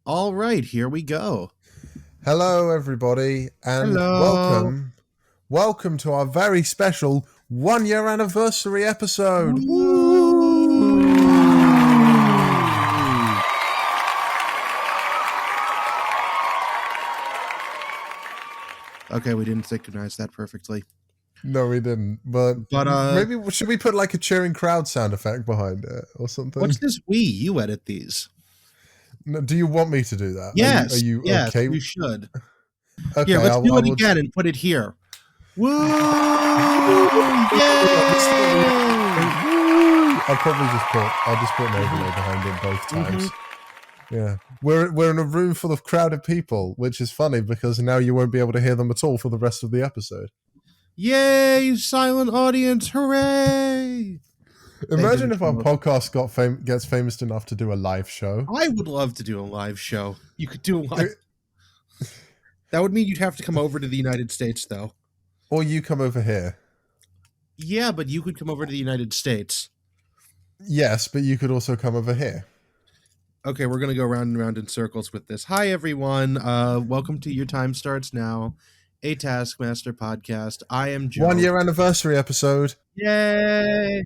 All right, here we go. Hello, everybody, and Hello. welcome to our very special 1 year anniversary episode. Woo! Okay, we didn't synchronize that perfectly. No, we didn't, but maybe should we put like a cheering crowd sound effect behind it or something? What's this we? You edit these. No, do you want me to do that? Are Yes, you yes, okay? you should. Here, Okay, let's do I it will. again and put it here. Woo! Yay! I'll just put an overlay behind it both times. Yeah, we're in a room full of crowded people, which is funny because now you won't be able to hear them at all for the rest of the episode. Yay! Silent audience! Hooray! Imagine if our podcast gets famous enough to do a live show. I would love to do a live show. You could do a live. That would mean you'd have to come over to the United States, though. Or you come over here. Yeah, but you could come over to the United States. Yes, but you could also come over here. Okay, we're going to go round and round in circles with this. Hi, everyone. Welcome to Your Time Starts Now, a Taskmaster podcast. I am Joe. 1 year anniversary episode. Yay!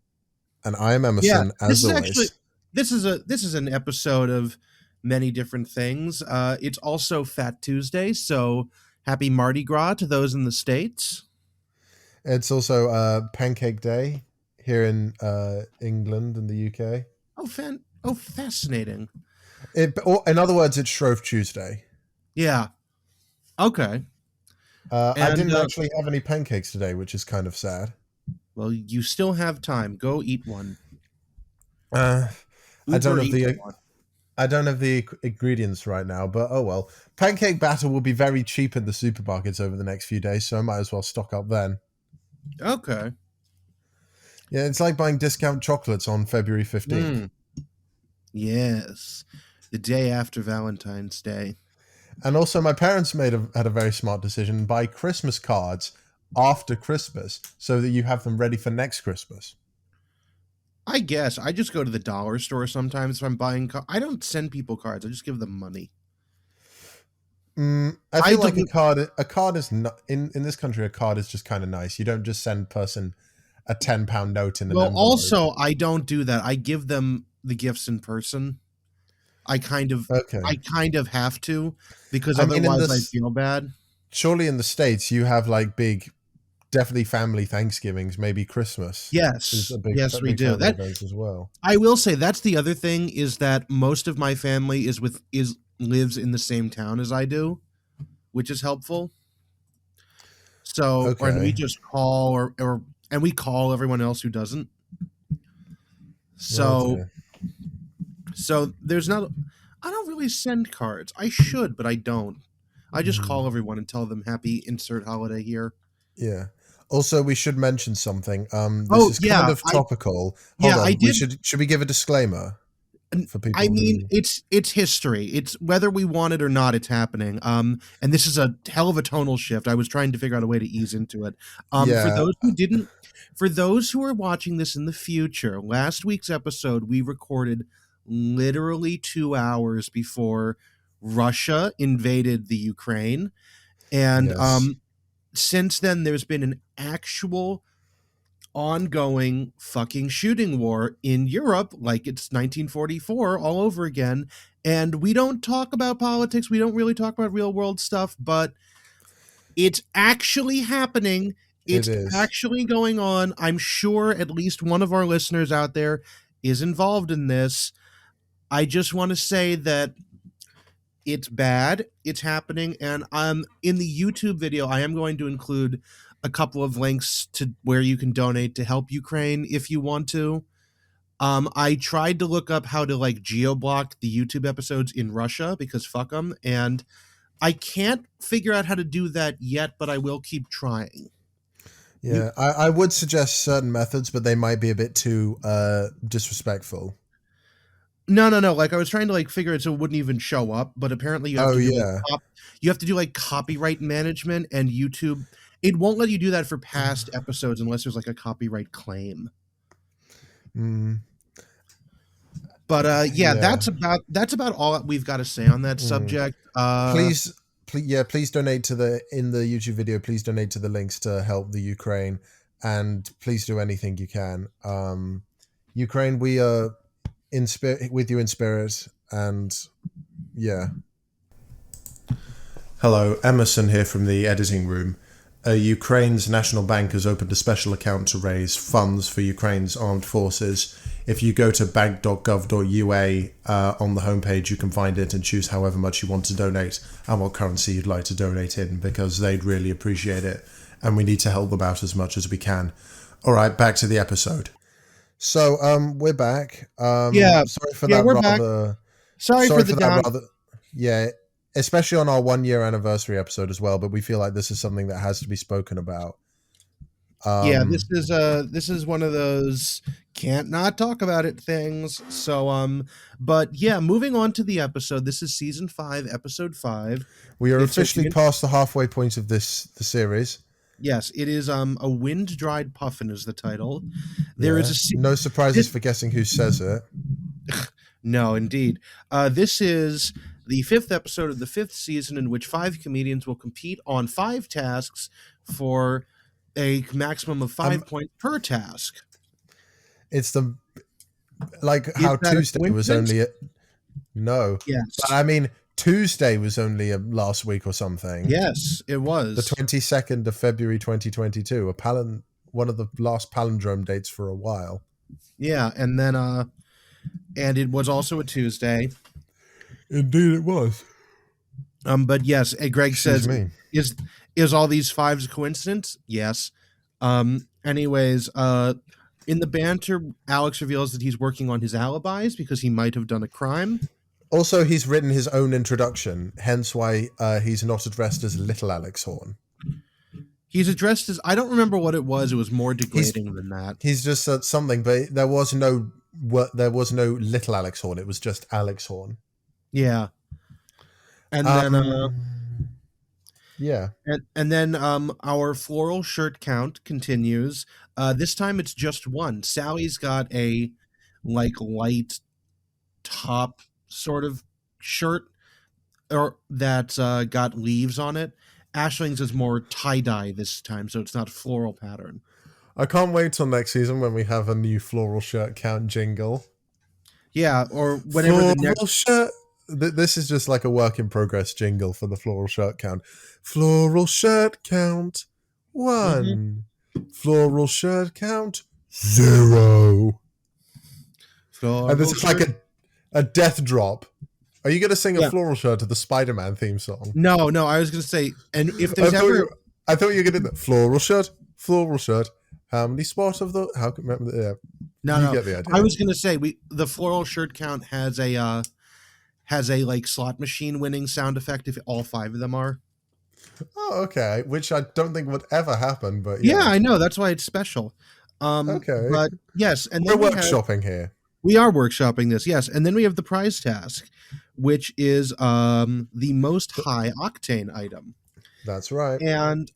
And I am Emerson, as always. This is an episode of many different things. It's also Fat Tuesday, so happy Mardi Gras to those in the States. It's also Pancake Day here in England and the UK. Oh, fascinating. In other words, it's Shrove Tuesday. Yeah. Okay. I didn't actually have any pancakes today, which is kind of sad. Well, you still have time. Go I don't have the ingredients right now, but oh well. Pancake batter will be very cheap in the supermarkets over the next few days, so I might as well stock up then. Okay. Yeah, it's like buying discount chocolates on February 15th. Yes. The day after Valentine's Day. And also my parents had a very smart decision: buy Christmas cards after Christmas so that you have them ready for next Christmas. I guess I just go to the dollar store sometimes if I'm buying I don't send people cards. I just give them money. I feel like a card is not in this country. A card is just kind of nice. You don't just send a person a £10 note in an envelope. Also, I don't do that. I give them the gifts in person. I kind of have to, because otherwise I feel bad. Surely in the States you have like definitely family Thanksgivings, maybe Christmas. Yes, yes, we do. That as well. I will say that's the other thing, is that most of my family lives in the same town as I do, which is helpful. So, and we just call and we call everyone else who doesn't. So, there's not. I don't really send cards. I should, but I don't. I just call everyone and tell them happy insert holiday here. Yeah. Also, we should mention something. This is kind of topical. Hold on. Should we give a disclaimer for people? I mean, it's history. It's whether we want it or not, it's happening. And this is a hell of a tonal shift. I was trying to figure out a way to ease into it. For those who are watching this in the future, last week's episode we recorded literally 2 hours before Russia invaded the Ukraine, and since then there's been an actual ongoing fucking shooting war in Europe like it's 1944 all over again. And we don't talk about politics, we don't really talk about real world stuff, but it's actually happening. It's actually going on. I'm sure at least one of our listeners out there is involved in this. I just want to say that it's bad, it's happening, and in the YouTube video I am going to include a couple of links to where you can donate to help Ukraine if you want to. I tried to look up how to like geo-block the YouTube episodes in Russia because fuck them, and I can't figure out how to do that yet, but I will keep trying. Yeah, I would suggest certain methods, but they might be a bit too disrespectful. No. Like I was trying to like figure it so it wouldn't even show up, but apparently you have you have to do like copyright management, and YouTube, it won't let you do that for past episodes unless there's like a copyright claim. But yeah, Yeah. that's about all we've got to say on that Mm. subject. Please donate to the in the YouTube video. Please donate to the links to help the Ukraine, and please do anything you can. Ukraine, we are in spirit with you in spirit, and yeah. Hello, Emerson here from the editing room. Ukraine's National Bank has opened a special account to raise funds for Ukraine's armed forces. If you go to bank.gov.ua on the homepage, you can find it and choose however much you want to donate and what currency you'd like to donate in, because they'd really appreciate it. And we need to help them out as much as we can. All right, back to the episode. So, we're back. Yeah, Sorry for yeah, that we're back. rather. Sorry for Sorry the for that down. rather. Yeah, especially on our 1 year anniversary episode as well. But we feel like this is something that has to be spoken about. Yeah, Um, this is one of those can't not talk about it things. So but yeah, moving on to the episode. This is season 5, episode 5. we are It's a officially past the halfway point of the series. yes, it is a wind-dried puffin is the title. There is Yeah, a no surprises this, for guessing who says it. no, indeed. This is the 5th episode of the 5th season in which 5 comedians will compete on 5 tasks for a maximum of 5 points per task. It's the like Is how that a Tuesday was coincidence? only no, but Yes. I mean Tuesday was only last week or something. Yes, it The was. 22nd of February 2022, one of the last palindrome dates for a while. Yeah, and then and it was also a Tuesday. Indeed, it was. But yes, Greg Excuse says, me. is is all these fives a coincidence? Yes. Anyways, in the banter, Alex reveals that he's working on his alibis because he might have done a crime. Also, he's written his own introduction, hence why he's not addressed as Little Alex Horn. He's addressed as I don't remember what it was. It was more degrading than that. He's just said something, but there was no Little Alex Horn. It was just Alex Horn. Yeah. And then yeah. And then our floral shirt count continues. This time it's just one. Sally's got a like light top sort of shirt or that's got leaves on it. Ashling's is more tie-dye this time, so it's not floral pattern. I can't wait till next season when we have a new floral shirt count jingle. Yeah, or whenever floral the next shirt. This is just like a work in progress jingle for the floral shirt count. Floral shirt count 1. Floral shirt count 0. floral And this is like a death drop. Are you going to sing a Yeah. floral shirt to the Spider-Man theme song? No, I was going to say, and if there's ever I thought you were going to do that. Floral shirt. How many spots of the? How can remember? Yeah, no, get the idea. I was going to say the floral shirt count has a like slot machine winning sound effect if all 5 of them are. Oh, okay. Which I don't think would ever happen, but Yeah, I know. That's why it's special. Okay. But yes, and We're then workshopping here. we are workshopping this. Yes, and then we have the prize task, which is the most high octane item. That's right. And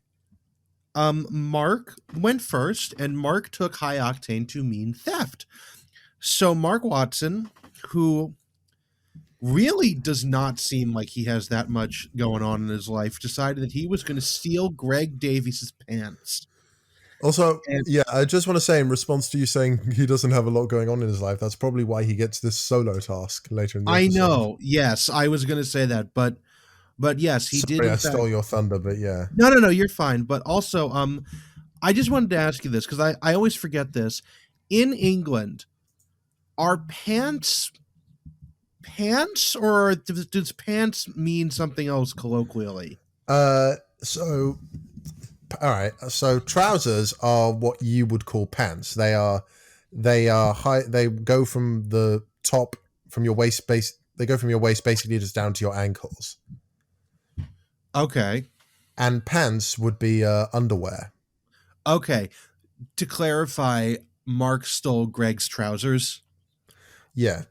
Mark went first, and Mark took high octane to mean theft. So Mark Watson, who really does not seem like he has that much going on in his life, decided that he was going to steal Greg Davies's pants. Also, And yeah, I just want to say in response to you saying he doesn't have a lot going on in his life, that's probably why he gets this solo task later in the episode. I know. Yes, I was going to say that, but yes, he did. Sorry, I stole your thunder, but yeah. No, you're fine. But also, I just wanted to ask you this because I always forget this. In England, are pants or does pants mean something else colloquially? So all right. So trousers are what you would call pants. They are high. They go from the top from your waist base. They go from your waist basically just down to your ankles. Okay. And pants would be underwear. Okay. To clarify, Mark stole Greg's trousers. Yeah.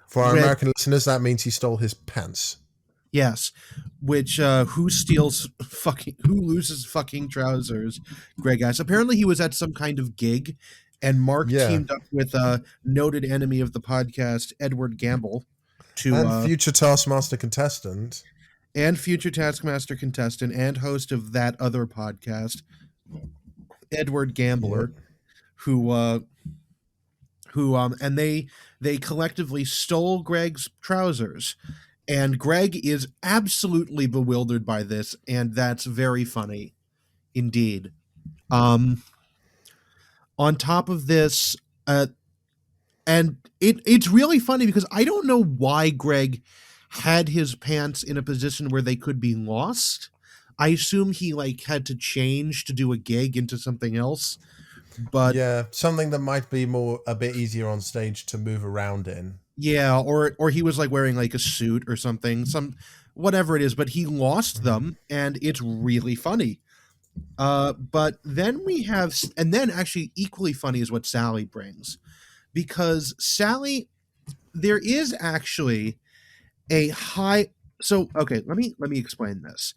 For our American listeners, that means he stole his pants. Yes. Which who loses fucking trousers? Greg asked. Apparently he was at some kind of gig and Mark Yeah. teamed up with a noted enemy of the podcast, Edward Gamble, to And future Taskmaster contestant. and future Taskmaster contestant and host of that other podcast, Edward Yep. Gambler, who and they collectively stole Greg's trousers, and Greg is absolutely bewildered by this, and that's very funny indeed. Um, on top of this, uh, and it's really funny because I don't know why Greg had his pants in a position where they could be lost. I assume he like had to change to do a gig into something else, but Yeah, something that might be more a bit easier on stage to move around in. yeah, or he was like wearing like a suit or something, some whatever it is, but he lost Mhm. them and it's really funny. But then we have and then actually equally funny is what Sally brings, because Sally, there is actually a high, so okay, let me explain this.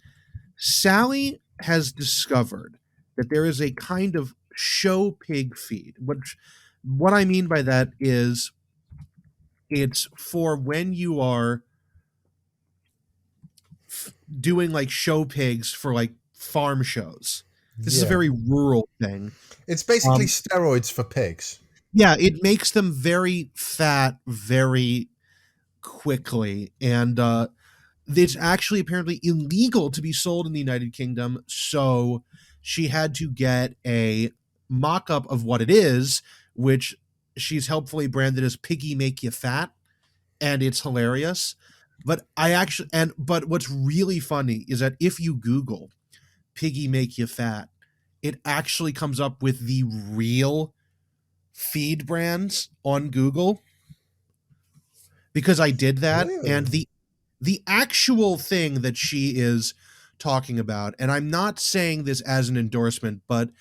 Sally has discovered that there is a kind of show pig feed. What I mean by that is it's for when you are doing like show pigs for like farm shows. This is a Yeah. very rural thing. It's basically Um, steroids for pigs. yeah, it makes them very fat very quickly, and it's actually apparently illegal to be sold in the United Kingdom. So she had to get a mock-up of what it is, which she's helpfully branded as "Piggy Make You Fat," and it's hilarious. But what's really funny is that if you Google "Piggy Make You Fat," it actually comes up with the real feed brands on Google, because I did that, and Really? the actual thing that she is talking about, and I'm not saying this as an endorsement, but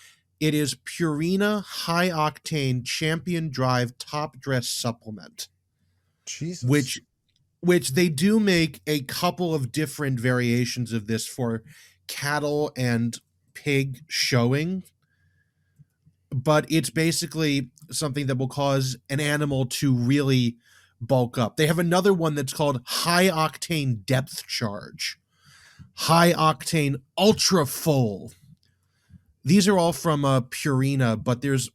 it is Purina High Octane Champion Drive Top Dress Supplement, Jesus. which they do make a couple of different variations of this for cattle and pig showing, but it's basically something that will cause an animal to really bulk up. They have another one that's called High Octane Depth Charge, High Octane Ultra Full. These are all from Purina, but there's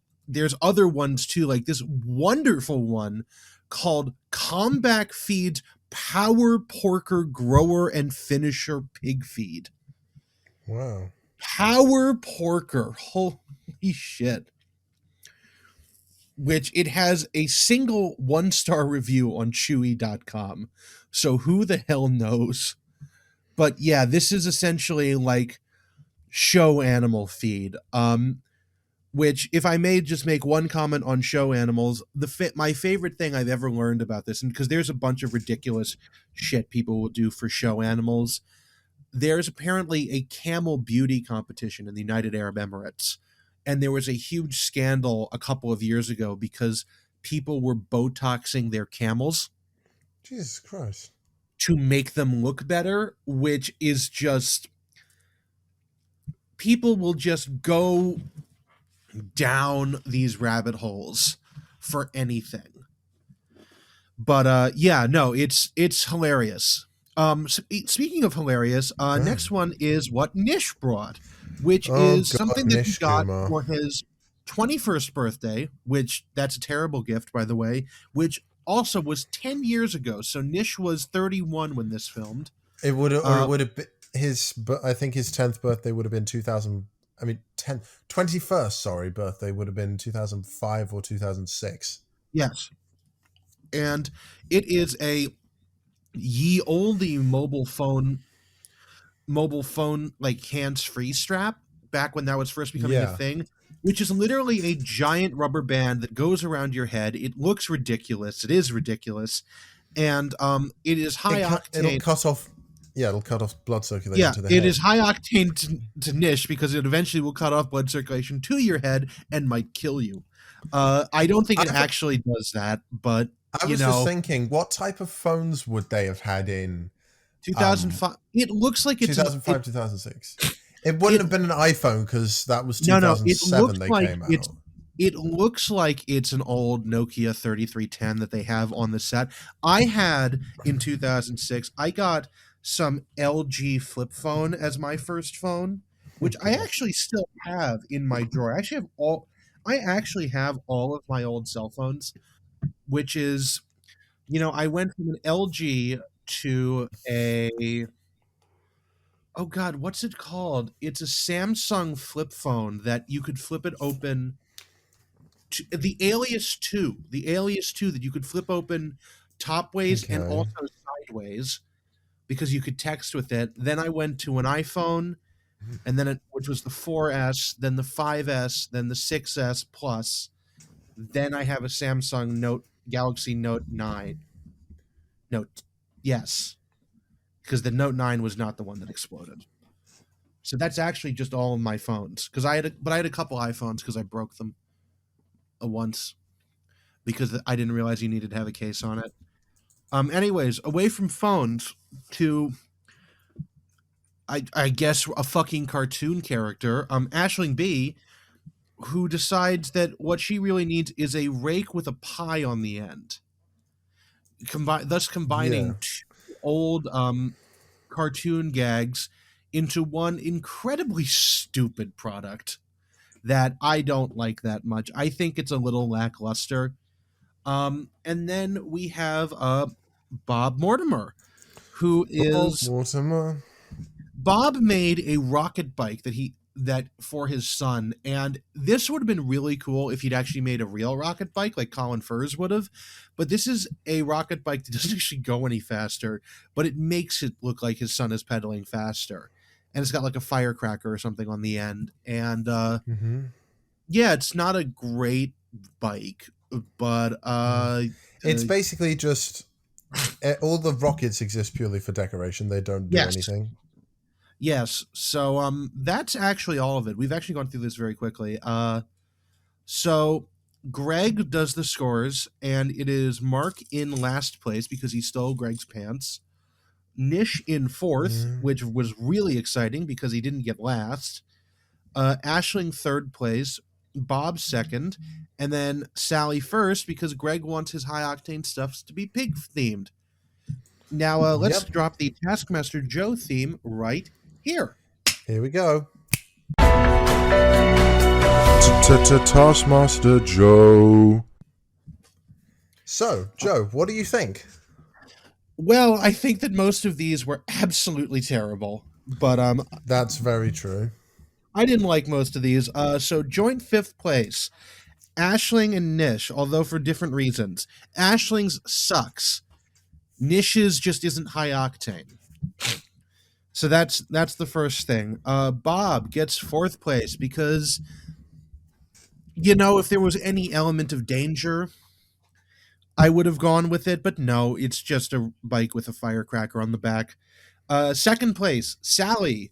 other ones too, like this wonderful one called Combat Feeds Power Porker Grower and Finisher Pig Feed. Wow. Power Porker, holy shit! Which it has a single 1-star review on Chewy.com. So who the hell knows? But yeah, this is essentially like show animal feed. Which, if I may just make one comment on show animals, my favorite thing I've ever learned about this, and because there's a bunch of ridiculous shit people will do for show animals, there's apparently a camel beauty competition in the United Arab Emirates, and there was a huge scandal a couple of years ago because people were botoxing their camels Jesus Christ. to make them look better, which is just, people will just go down these rabbit holes for anything. But yeah, no, it's hilarious. Speaking of hilarious, Wow. next one is what Nish brought, which Oh is God, something that he Nish got Kumar. for his 21st birthday, which that's a terrible gift, by the way, which also was 10 years ago. So Nish was 31 when this filmed. It would have, or it Uh, would have been his. But I think his 10th birthday would have been 2000. I mean, 21st. Sorry, birthday would have been 2005 or 2006. yes. And it is a ye olde mobile phone like hands-free strap back when that was first becoming a Yeah. thing, which is literally a giant rubber band that goes around your head. It looks ridiculous. It is ridiculous. And it is high It'll octane. cut off. Yeah, it'll cut off blood circulation Yeah, to the it is head. high octane to Nish because it eventually will cut off blood circulation to your head and might kill you. I don't think it I, actually does that, but I you was just know, thinking, what type of phones would they have had in 2005. It looks like it's an 2005, 2006? It wouldn't it have been an iPhone because that was no, no, it 2007 looks they like came out. It looks like it's an old Nokia 3310 that they have on the set. I had in 2006, I got some LG flip phone as my first phone, Oh which I god. actually still have in my drawer. I actually have all of my old cell phones, which is, I went from an LG to a, oh god, what's it called? It's a Samsung flip phone that you could flip it open the Alias 2 that you could flip open top ways and Okay. also sideways because you could text with it. Then I went to an iPhone, and then which was the 4S, then the 5S, then the 6S Plus. Then I have a Samsung Note Galaxy Note 9. Note, yes, because the Note 9 was not the one that exploded. So that's actually just all of my phones. Because I had a couple iPhones because I broke them once because I didn't realize you needed to have a case on it. Anyways, away from phones to I guess a fucking cartoon character, Ashling B, who decides that what she really needs is a rake with a pie on the end. Thus Yeah. combining two old cartoon gags into one incredibly stupid product that I don't like that much. I think it's a little lackluster. And then we have Bob Mortimer, who Bob is Mortimer. Bob made a rocket bike that for his son, and this would have been really cool if he'd actually made a real rocket bike like Colin Furze would have. But this is a rocket bike that doesn't actually go any faster, but it makes it look like his son is pedaling faster. And it's got like a firecracker or something on the end. And Mm-hmm. yeah, it's not a great bike, but It's basically just all the rockets exist purely for decoration. They don't do yes. anything. Yes. So that's actually all of it. We've actually gone through this very quickly. So Greg does the scores, and it is Mark in last place because he stole Greg's pants. Nish in fourth, Mm. which was really exciting because he didn't get last. Ashling third place. Bob second, and then Sally first because Greg wants his high octane stuffs to be pig themed. Now let's Yep. drop the Taskmaster Joe theme right here. Here we go. Taskmaster Joe. So, Joe, what do you think? Well, I think that most of these were absolutely terrible, but That's very true. I didn't like most of these. So joint fifth place, Ashling and Nish, although for different reasons. Ashling's sucks. Nish's just isn't high octane. So that's the first thing. Bob gets fourth place because if there was any element of danger, I would have gone with it, but no, it's just a bike with a firecracker on the back. Second place, Sally.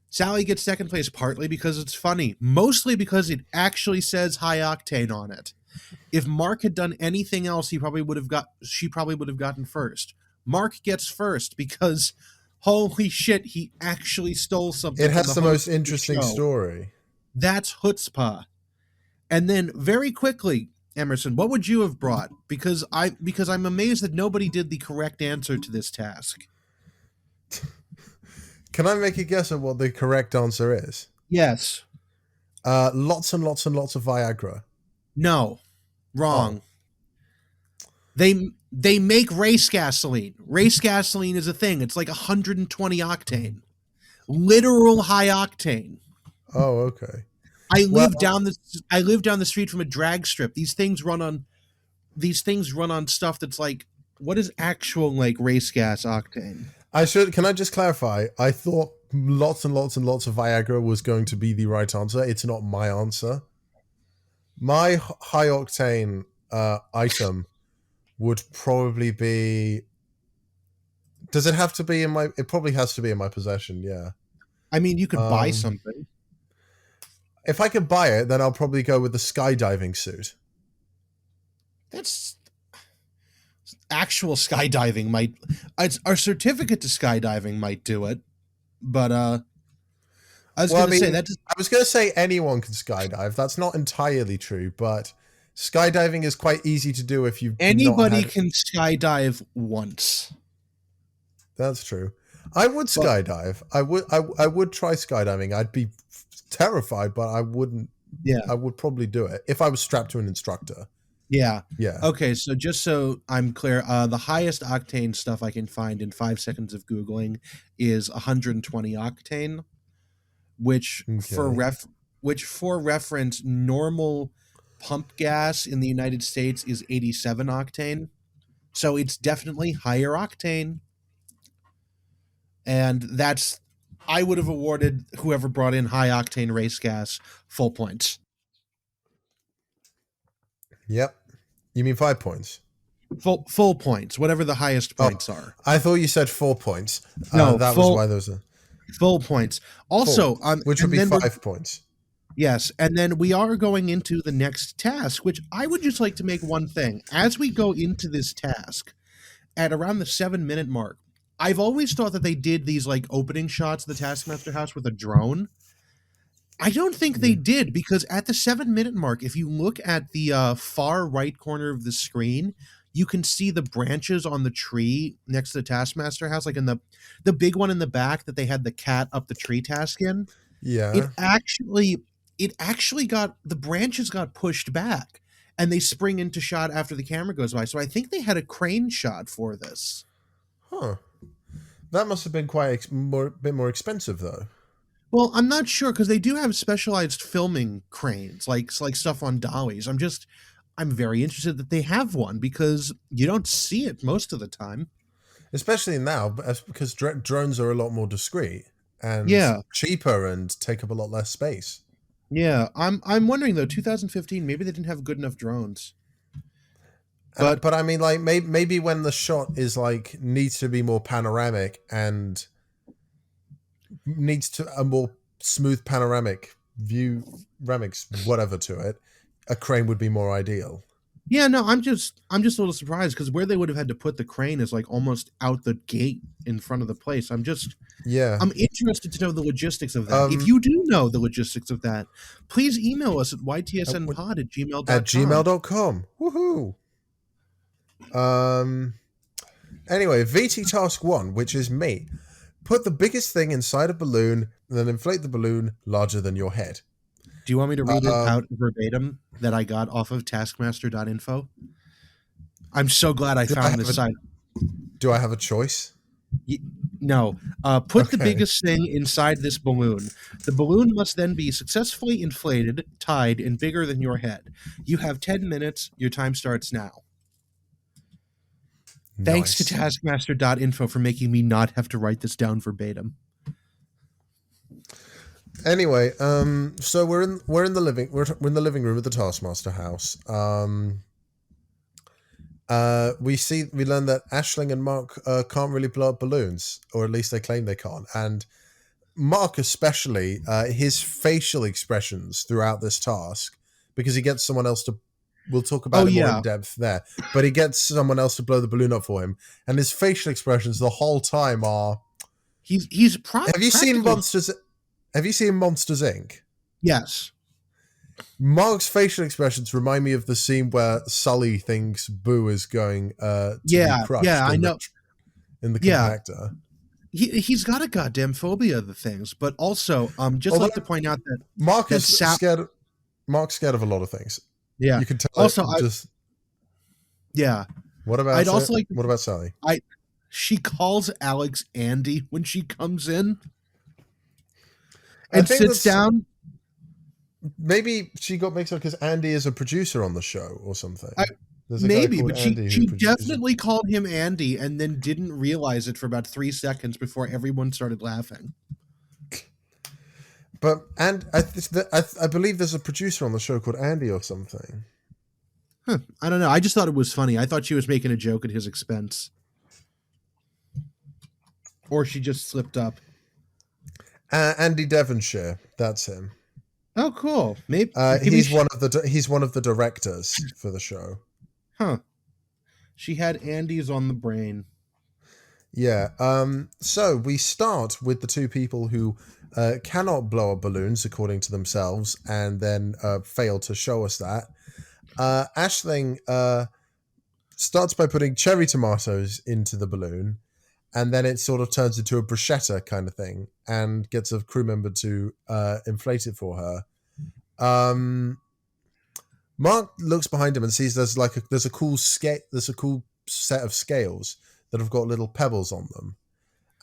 Sally gets second place partly because it's funny, mostly because it actually says high octane on it. If Mark had done anything else, she probably would have gotten first. Mark gets first because holy shit, he actually stole something It from has the the host most of the interesting show. story. That's chutzpah. And then very quickly, Emerson, what would you have brought? Because I'm amazed that nobody did the correct answer to this task. Can I make a guess at what the correct answer is? Yes. Lots and lots and lots of Viagra. No. Oh. Wrong. They make race gasoline. Race gasoline is a thing. It's like 120 octane. Literal high octane. Oh, okay. I Well, live down the street from a drag strip. These things run on stuff that's like what is actual like race gas octane? can I just clarify? I thought lots and lots and lots of Viagra was going to be the right answer. It's not my answer. My high octane item would probably be. Does it have to be in my? It probably has to be in my possession. Yeah. I mean, you could buy Um, something. if I could buy it, then I'll probably go with the skydiving suit. That's actual skydiving our certificate to skydiving might do it, but I was Well, I gonna say mean, that just I was going to say anyone can skydive. That's not entirely true, but skydiving is quite easy to do if you've not anybody had. can skydive once. That's true. I would But skydive. I would try skydiving. I'd be terrified, but I wouldn't. yeah. I would probably do it if I was strapped to an instructor. Yeah. Yeah. Okay, so just so I'm clear, the highest octane stuff I can find in 5 seconds of Googling is 120 octane, which for Okay. ref which for reference, normal pump gas in the United States is 87 octane. So it's definitely higher octane. And that's I would have awarded whoever brought in high octane race gas full points. Yep. You mean 5 points? Full points, whatever the highest Oh, points are. I thought you said 4 points. No, That was why there was a full points. full, Also, which would and be then we're 5 points. yes, and then we are going into the next task, which I would just like to make one thing. As we go into this task, at around the 7 minute mark, I've always thought that they did these like opening shots of the Taskmaster house with a drone. I don't think they Yeah. did because at the 7 minute mark, if you look at the far right corner of the screen, you can see the branches on the tree next to the Taskmaster house, like in the big one in the back that they had the cat up the tree task in. It Yeah. actually it actually got the branches got pushed back and they spring into shot after the camera goes by. So I think they had a crane shot for this. Huh. That must have been quite bit more expensive though. Well, I'm not sure because they do have specialized filming cranes, like stuff on dollies. I'm very interested that they have one because you don't see it most of the time. Especially now, because drones are a lot more discreet and Yeah, cheaper and take up a lot less space. yeah. I'm wondering though, 2015, maybe they didn't have good enough drones. But But I mean, like maybe when the shot is like needs to be more panoramic and needs to a more smooth panoramic view, ramics whatever to it, a crane would be more ideal. yeah, no, I'm just a little surprised because where they would have had to put the crane is like almost out the gate in front of the place. Yeah. I'm interested to know the logistics of that. If Um. you do know the logistics of that, please email us at At, ytsnpod at at gmail.com. gmail.com. Woohoo. Um. Anyway, VT task 1, which is me. Put the biggest thing inside a balloon and then inflate the balloon larger than your head. Do you want me to read it Um, out verbatim that I got off of taskmaster.info? I'm so glad I do I found have this a site. do I have a choice? Y- No. Put the Okay. biggest thing inside this balloon. The balloon must then be successfully inflated, tied, and bigger than your head. You have 10 minutes. Your time starts now. Thanks to Nice. taskmaster.info for making me not have to write this down verbatim. Anyway, so we're in the living room of the Taskmaster house. We learn that Ashling and Mark can't really blow up balloons, or at least they claim they can't. And Mark, especially, his facial expressions throughout this task, because he gets someone else to. We'll talk Oh about it more in yeah, depth there, but he gets someone else to blow the balloon up for him, and his facial expressions the whole time are. he's Have you seen practically Monsters? Have you seen Monsters Inc? yes. Mark's facial expressions remind me of the scene where Sully thinks Boo is going to be Yeah, crushed I know. in the Yeah, compactor. he's got a goddamn phobia of the things, but also just Although like to point out that Mark that is Sal. scared. Mark's scared of a lot of things. Yeah. You can tell it Also, just. yeah, What I'd about it? also like to, What about Sally? I she calls Alex Andy when she comes in I and think sits that's down. maybe she got mixed up because Andy is a producer on the show or something. I, There's a guy maybe, called but she Andy who she produces. definitely called him Andy and then didn't realize it for about 3 seconds before everyone started laughing. But I believe there's a producer on the show called Andy or something. Huh, I don't know. I just thought it was funny. I thought she was making a joke at his expense, or she just slipped up. Andy Devonshire, that's him. Oh, cool. Maybe give me. He's one of the directors for the show. Huh. She had Andy's on the brain. Yeah. So we start with the two people who cannot blow up balloons according to themselves, and then fail to show us that. Ashling starts by putting cherry tomatoes into the balloon, and then it sort of turns into a bruschetta kind of thing, and gets a crew member to inflate it for her. Mark looks behind him and sees there's a cool set of scales that have got little pebbles on them.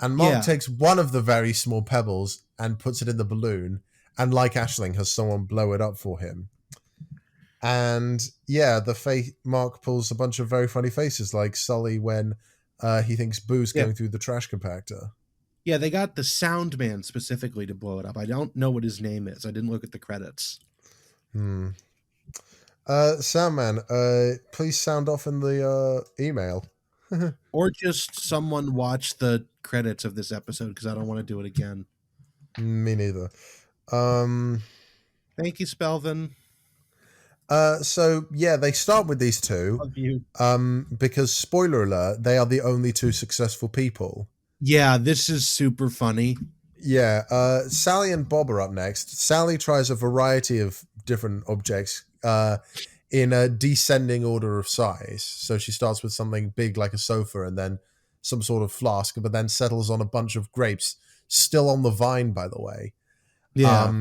And Mark Yeah, takes one of the very small pebbles and puts it in the balloon, and like Ashling, has someone blow it up for him. And yeah, Mark pulls a bunch of very funny faces, like Sully when he thinks Boo's yeah, going through the trash compactor. yeah. They got the sound man specifically to blow it up. I don't know what his name is. I didn't look at the credits. Hmm. Soundman, please sound off in the email. Or just someone watch the credits of this episode because I don't want to do it again. Me neither. Um, Thank you, Spelvin. so yeah, they start with these two, Love you. because spoiler alert, they are the only two successful people. Yeah, this is super funny. Yeah, Sally and Bob are up next. Sally tries a variety of different objects in a descending order of size. So she starts with something big like a sofa and then some sort of flask, but then settles on a bunch of grapes, still on the vine, by the way. Yeah.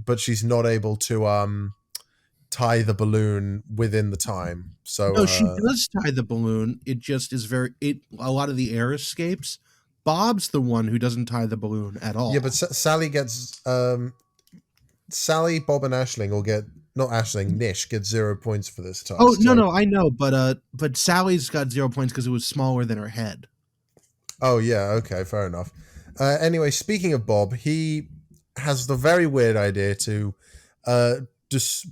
But she's not able to tie the balloon within the time. So No, she does tie the balloon. It just is a lot of the air escapes. Bob's the one who doesn't tie the balloon at all. yeah, but Sally gets Sally, Bob, and Ashling will get not Ashling, Nish gets 0 points for this Oh, task. no, So no, I know, but Sally's got 0 points because it was smaller than her head. oh yeah, okay, fair enough. Anyway, speaking of Bob, he has the very weird idea to uh, just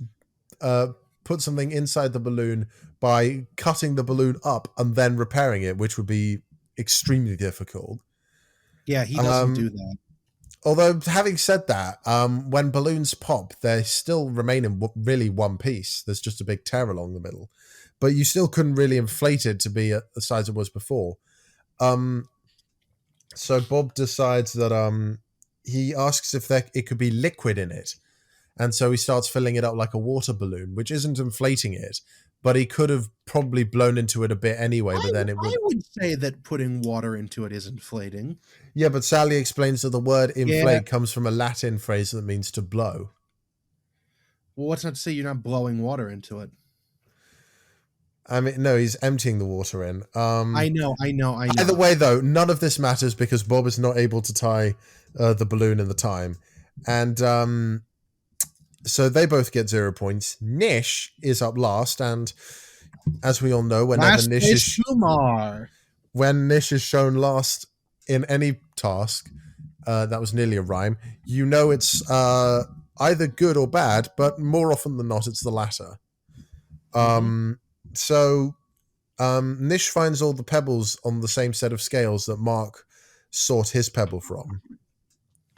put something inside the balloon by cutting the balloon up and then repairing it, which would be extremely difficult. Yeah, he doesn't Um, do that. Although, having said that, when balloons pop, they still remain in really one piece. There's just a big tear along the middle, but you still couldn't really inflate it to be at the size it was before. Um, so Bob decides that he asks if it could be liquid in it, and so he starts filling it up like a water balloon, which isn't inflating it, but he could have probably blown into it a bit anyway. But then it I would, would say that putting water into it is inflating. yeah. But Sally explains that the word Yeah. inflate comes from a Latin phrase that means to blow. Well, what's not to say you're not blowing water into it? I mean, no, he's emptying the water in. I know, I know, I Either know. way, though, none of this matters because Bob is not able to tie the balloon in the time, and so they both get 0 points. Nish is up last, and as we all know, Last place, Kumar. when Nish is shown last in any task, that was nearly a rhyme. You know it's either good or bad, but more often than not, it's the latter. Mm-hmm. So Nish finds all the pebbles on the same set of scales that Mark sought his pebble from.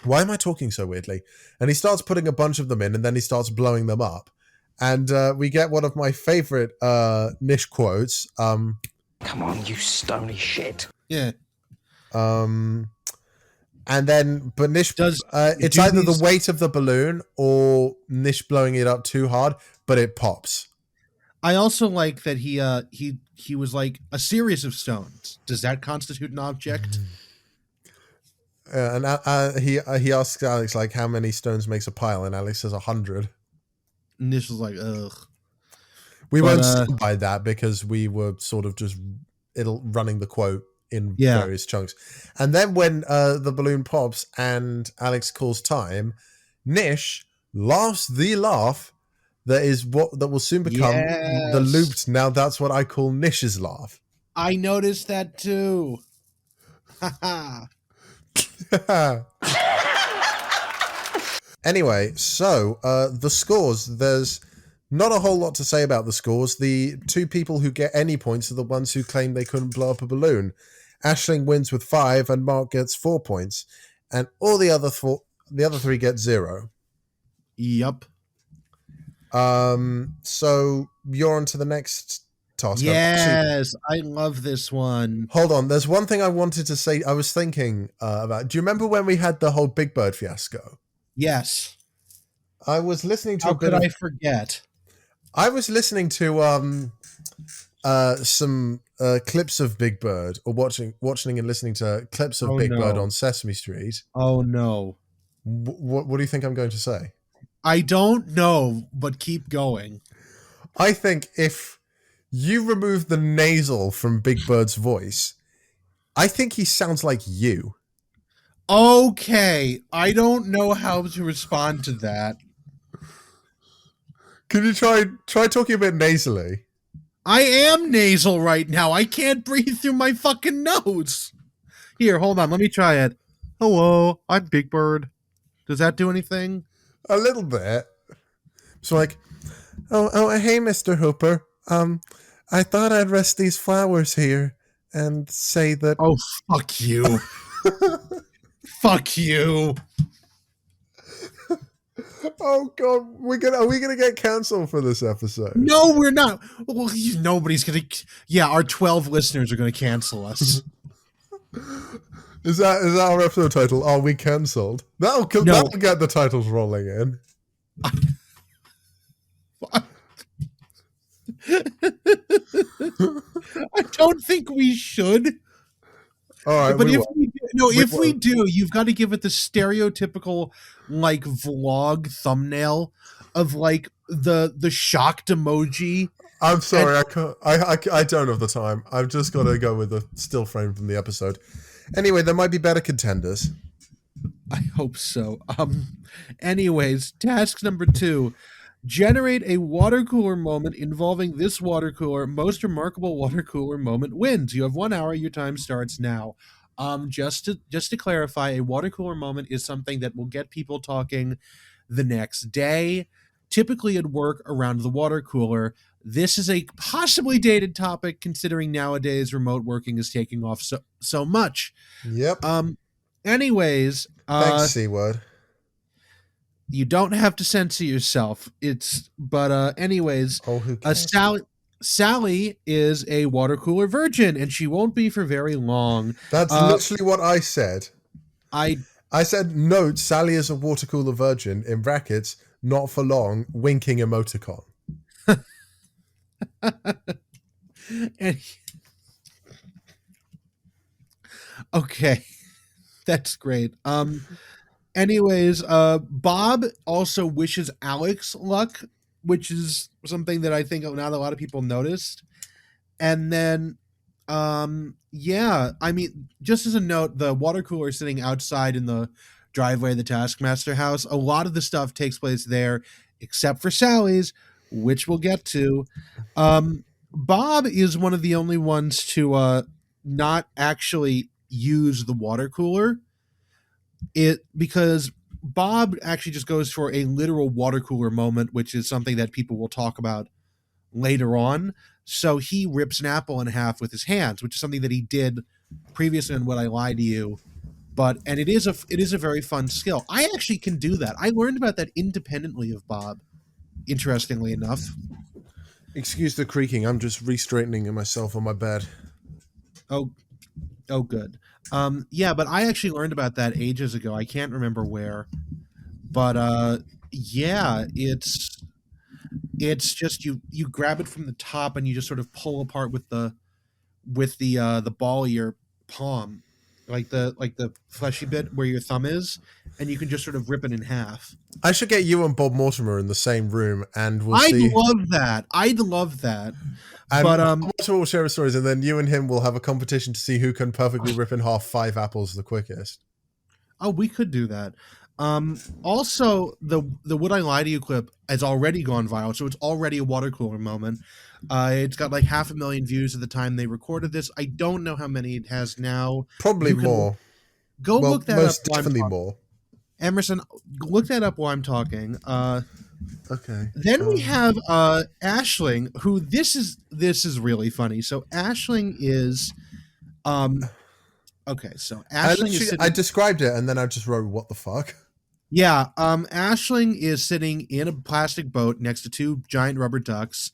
Why am I talking so weirdly? And he starts putting a bunch of them in, and then he starts blowing them up. And we get one of my favorite Nish quotes. Come on, you stony shit. Yeah. And then, but Nish, Does it's do either these- the weight of the balloon or Nish blowing it up too hard, but it pops. I also like that he was like a series of stones. Does that constitute an object? And he asks Alex like how many stones makes a pile, and Alex says 100. And this was like, ugh. We But, won't stand by that because we were sort of just running the quote in Yeah. various chunks. And then when the balloon pops and Alex calls time, Nish laughs the laugh that will soon become the Yes. looped. Now that's what I call Nish's laugh. I noticed that too. Haha. Anyway, so the scores. There's not a whole lot to say about the scores. The two people who get any points are the ones who claim they couldn't blow up a balloon. Ashling wins with 5, and Mark gets 4 points, and all the other three get 0. Yup. So you're on to the next Tasker. Yes, I love this one. Hold on, there's one thing I wanted to say. I was thinking about. Do you remember when we had the whole Big Bird fiasco? Yes. I was listening to How a bit could of. I forget? I was listening to some clips of Big Bird, or watching and listening to clips of Oh Big Bird no. on Sesame Street. Oh no. What do you think I'm going to say? I don't know, but keep going. I think if you remove the nasal from Big Bird's voice, I think he sounds like you. Okay, I don't know how to respond to that. Can you try talking a bit nasally? I am nasal right now. I can't breathe through my fucking nose. Here, hold on. Let me try it. Hello, I'm Big Bird. Does that do anything? A little bit. So like, hey, Mr. Hooper. I thought I'd rest these flowers here and say that. Oh, fuck you. Fuck you. Oh God, are we gonna get cancelled for this episode? No, we're not. Well, nobody's gonna. Yeah, our 12 listeners are gonna cancel us. Is that our episode title? Are we cancelled? That'll get the titles rolling in. I don't think we should. All right, but if we do, you've got to give it the stereotypical like vlog thumbnail of like the shocked emoji. I'm sorry, I can't. I don't have the time. I've just got to go with the still frame from the episode. Anyway, there might be better contenders. I hope so. Anyways, task number 2. Generate a water cooler moment involving this water cooler. Most remarkable water cooler moment wins. You have 1 hour. Your time starts now. Just to clarify, a water cooler moment is something that will get people talking the next day. Typically, it'd work around the water cooler. This is a possibly dated topic, considering nowadays remote working is taking off so much. Yep. Anyways, thanks, C-word. You don't have to censor yourself. Anyways, who cares? Sally is a water cooler virgin, and she won't be for very long. That's literally what I said. I said, note, Sally is a water cooler virgin, in brackets, not for long, winking emoticon. Okay, that's great. Anyways, Bob also wishes Alex luck, which is something that I think not a lot of people noticed. And then, yeah, I mean, just as a note, the water cooler is sitting outside in the driveway of the Taskmaster house. A lot of the stuff takes place there, except for Sally's, which we'll get to. Bob is one of the only ones to not actually use the water cooler. Because Bob actually just goes for a literal water cooler moment, which is something that people will talk about later on. So he rips an apple in half with his hands, which is something that he did previously in Would I Lie to You. And it is a very fun skill. I actually can do that. I learned about that independently of Bob, interestingly enough. Excuse the creaking. I'm just re-straightening myself on my bed. Oh, good. Yeah, but I actually learned about that ages ago. I can't remember where. But yeah, it's just you grab it from the top and you just sort of pull apart with the ball of your palm, like the fleshy bit where your thumb is, and you can just sort of rip it in half. I should get you and Bob Mortimer in the same room, and we'll see. I'd love that. And but Mortimer will share his stories, and then you and him will have a competition to see who can perfectly rip in half 5 apples the quickest. Oh, we could do that. Also, the Would I Lie to You clip has already gone viral, so it's already a water cooler moment. It's got like 500,000 views at the time they recorded this. I don't know how many it has now. Probably more. Look that up. Most definitely more. Emerson, look that up while I'm talking. Okay. Then we have Aisling, who this is really funny. So Aisling is okay, so Aisling I described it and then I just wrote what the fuck. Yeah, Aisling is sitting in a plastic boat next to 2 giant rubber ducks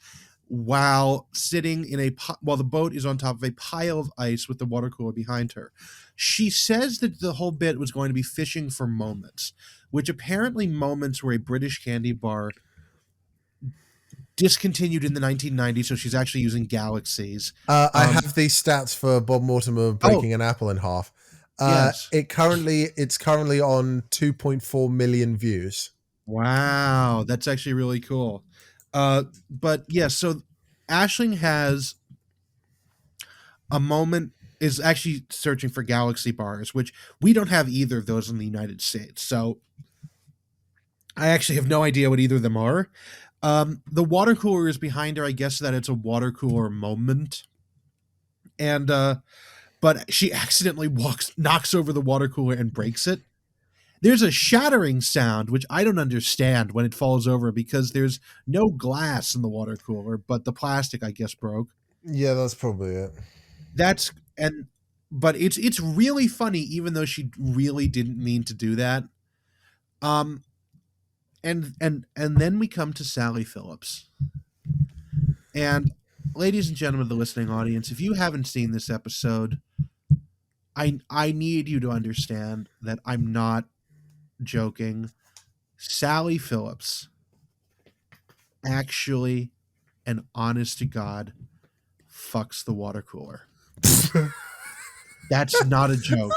while sitting in while the boat is on top of a pile of ice with the water cooler behind her. She says that the whole bit was going to be fishing for moments, which apparently moments were a British candy bar discontinued in the 1990s, so she's actually using galaxies. I have these stats for Bob Mortimer Oh, breaking an apple in half. yes. It's currently on 2.4 million views. Wow, that's actually really cool. But yeah, so Ashling has a moment is actually searching for galaxy bars, which we don't have either of those in the United States. So I actually have no idea what either of them are. The water cooler is behind her. I guess that it's a water cooler moment. And but she accidentally knocks over the water cooler and breaks it. There's a shattering sound, which I don't understand when it falls over because there's no glass in the water cooler, but the plastic, I guess, broke. Yeah, that's probably it. That's and but it's really funny, even though she really didn't mean to do that. Um, and then we come to Sally Phillips. And ladies and gentlemen of the listening audience, if you haven't seen this episode, I need you to understand that I'm not joking. Sally Phillips actually and honest to God fucks the water cooler. That's not a joke.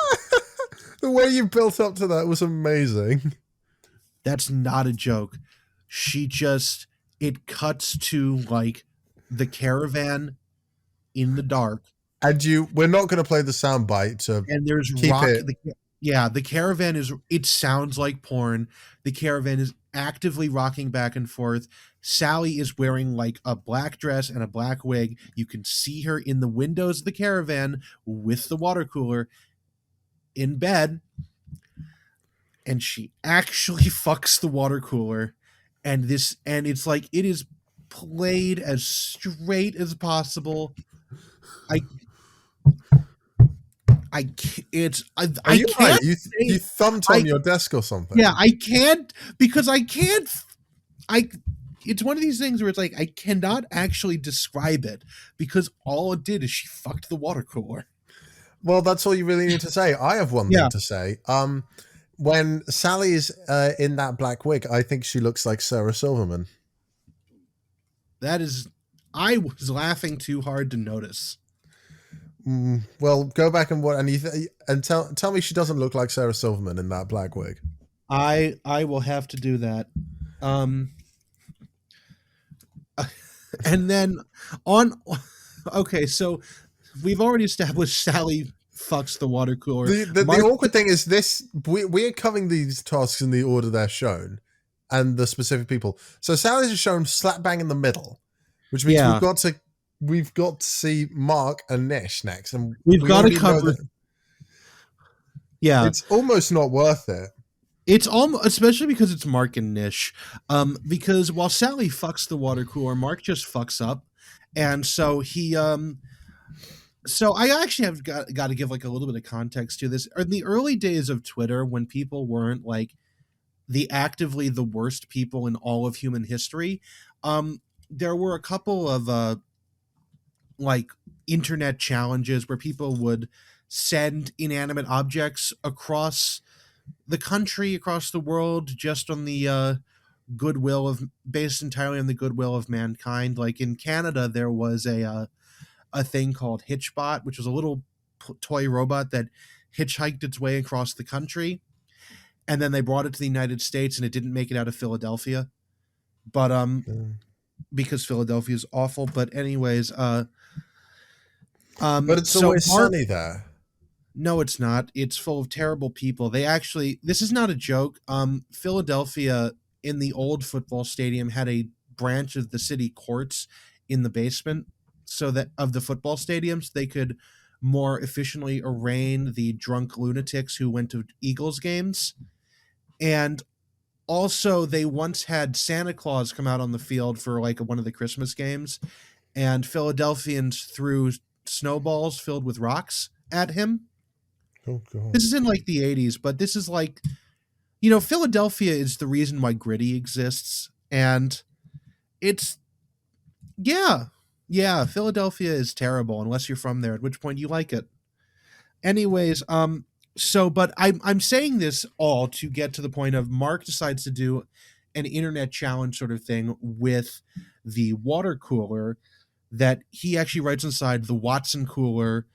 The way you built up to that was amazing. That's not a joke. It cuts to like the caravan in the dark. And we're not going to play the soundbite to And there's keep it. The caravan it sounds like porn. The caravan is actively rocking back and forth. Sally is wearing like a black dress and a black wig. You can see her in the windows of the caravan with the water cooler in bed. And she actually fucks the water cooler. And it's like it is played as straight as possible. I can't. Are you can't. Right? You thumped on your desk or something? Yeah, I can't because I can't. It's one of these things where it's like I cannot actually describe it because all it did is she fucked the water cooler. Well, that's all you really need to say. I have one thing to say. When Sally is in that black wig, I think she looks like Sarah Silverman. I was laughing too hard to notice. Well, go back and tell me she doesn't look like Sarah Silverman in that black wig. I will have to do that. And then okay, so we've already established Sally fucks the water cooler. The awkward thing is this: we're covering these tasks in the order they're shown, and the specific people. So Sally's shown slap bang in the middle, which means we've got to see Mark and Nish next, and we've got to cover. Yeah, it's almost not worth it. It's almost, especially because it's Mark and Nish. Because while Sally fucks the water cooler, Mark just fucks up, and so he So I actually have got to give like a little bit of context to this. In the early days of Twitter, when people weren't like actively the worst people in all of human history, there were a couple of like internet challenges where people would send inanimate objects across the country, across the world, just on the based entirely on the goodwill of mankind. Like in Canada, there was a thing called Hitchbot, which was a little toy robot that hitchhiked its way across the country, and then they brought it to the United States, and it didn't make it out of Philadelphia, but because Philadelphia is awful. But anyways, but it's always sunny there. No, it's not. It's full of terrible people. This is not a joke. Philadelphia, in the old football stadium, had a branch of the city courts in the basement, so that of the football stadiums, they could more efficiently arraign the drunk lunatics who went to Eagles games. And also, they once had Santa Claus come out on the field for like one of the Christmas games, and Philadelphians threw snowballs filled with rocks at him. Oh God! This is in like the 80s, but this is like, Philadelphia is the reason why Gritty exists, and it's Yeah. Yeah, Philadelphia is terrible unless you're from there, at which point you like it. Anyways, so but I'm saying this all to get to the point of Mark decides to do an internet challenge sort of thing with the water cooler that he actually writes inside the Watson cooler.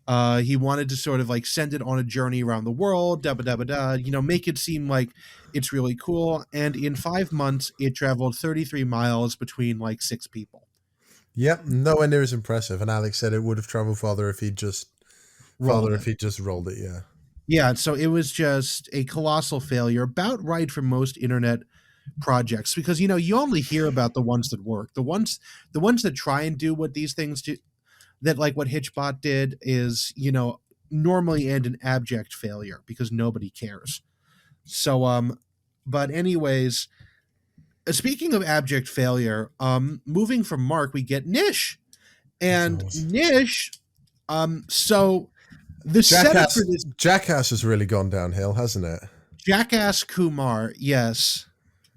He wanted to sort of like send it on a journey around the world, da da da da, make it seem like it's really cool. And in 5 months, it traveled 33 miles between like six people. Yep, nowhere near as impressive. And Alex said it would have traveled Rolled if it. he just rolled it. Yeah. Yeah, so it was just a colossal failure, about right for most internet projects, because you only hear about the ones that work. The ones that try and do what these things do, that like what Hitchbot did, is normally end in abject failure because nobody cares. So but anyways, speaking of abject failure, moving from Mark, we get Nish. And Nish, so the setup for this Jackass has really gone downhill, hasn't it? Jackass Kumar, yes.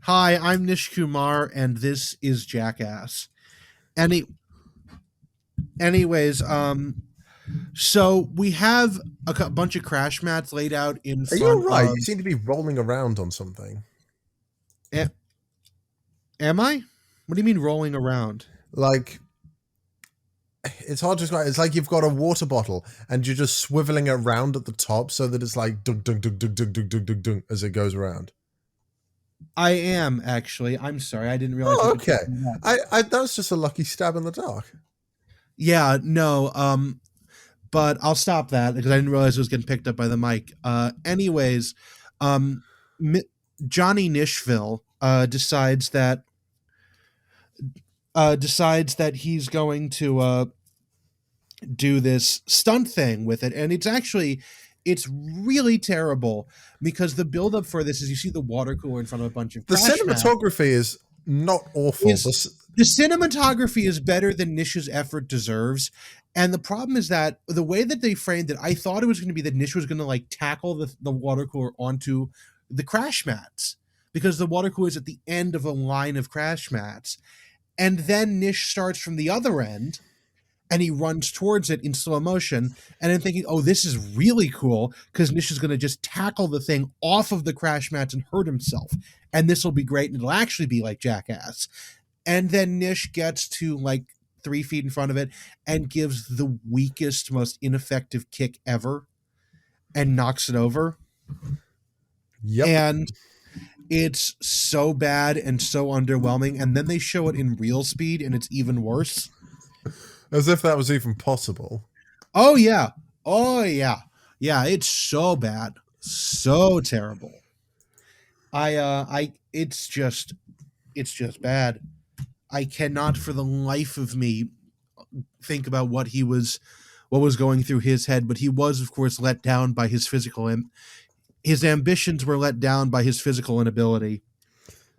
Hi, I'm Nish Kumar, and this is Jackass. Any, anyways, so we have a bunch of crash mats laid out in Are you all front right? of. You seem to be rolling around on something. Am I? What do you mean rolling around? Like, it's hard to describe. It's like you've got a water bottle and you're just swiveling it around at the top so that it's like dunk dunk dunk dunk dunk dunk dunk dunk dunk as it goes around. I am actually. I'm sorry, I didn't realize Oh, you could okay. pick me up. I that was just a lucky stab in the dark. Yeah, no. But I'll stop that because I didn't realize it was getting picked up by the mic. Anyways, um, Johnny Nishville decides that he's going to do this stunt thing with it, and it's really terrible because the buildup for this is you see the water cooler in front of a bunch of The crash mats. cinematography is not awful. The cinematography is better than Nish's effort deserves. And the problem is that the way that they framed it, I thought it was going to be that Nish was going to like tackle the water cooler onto the crash mats because the water cooler is at the end of a line of crash mats. And then Nish starts from the other end and he runs towards it in slow motion. And I'm thinking, oh, this is really cool because Nish is going to just tackle the thing off of the crash mats and hurt himself. And this will be great. And it'll actually be like Jackass. And then Nish gets to like 3 feet in front of it and gives the weakest, most ineffective kick ever and knocks it over. Yep. And it's so bad and so underwhelming. And then they show it in real speed and it's even worse. As if that was even possible. Oh, yeah. Oh, yeah. Yeah, it's so bad. So terrible. It's just bad. I cannot for the life of me think about what was going through his head, but he was, of course, let down by his his ambitions were let down by his physical inability.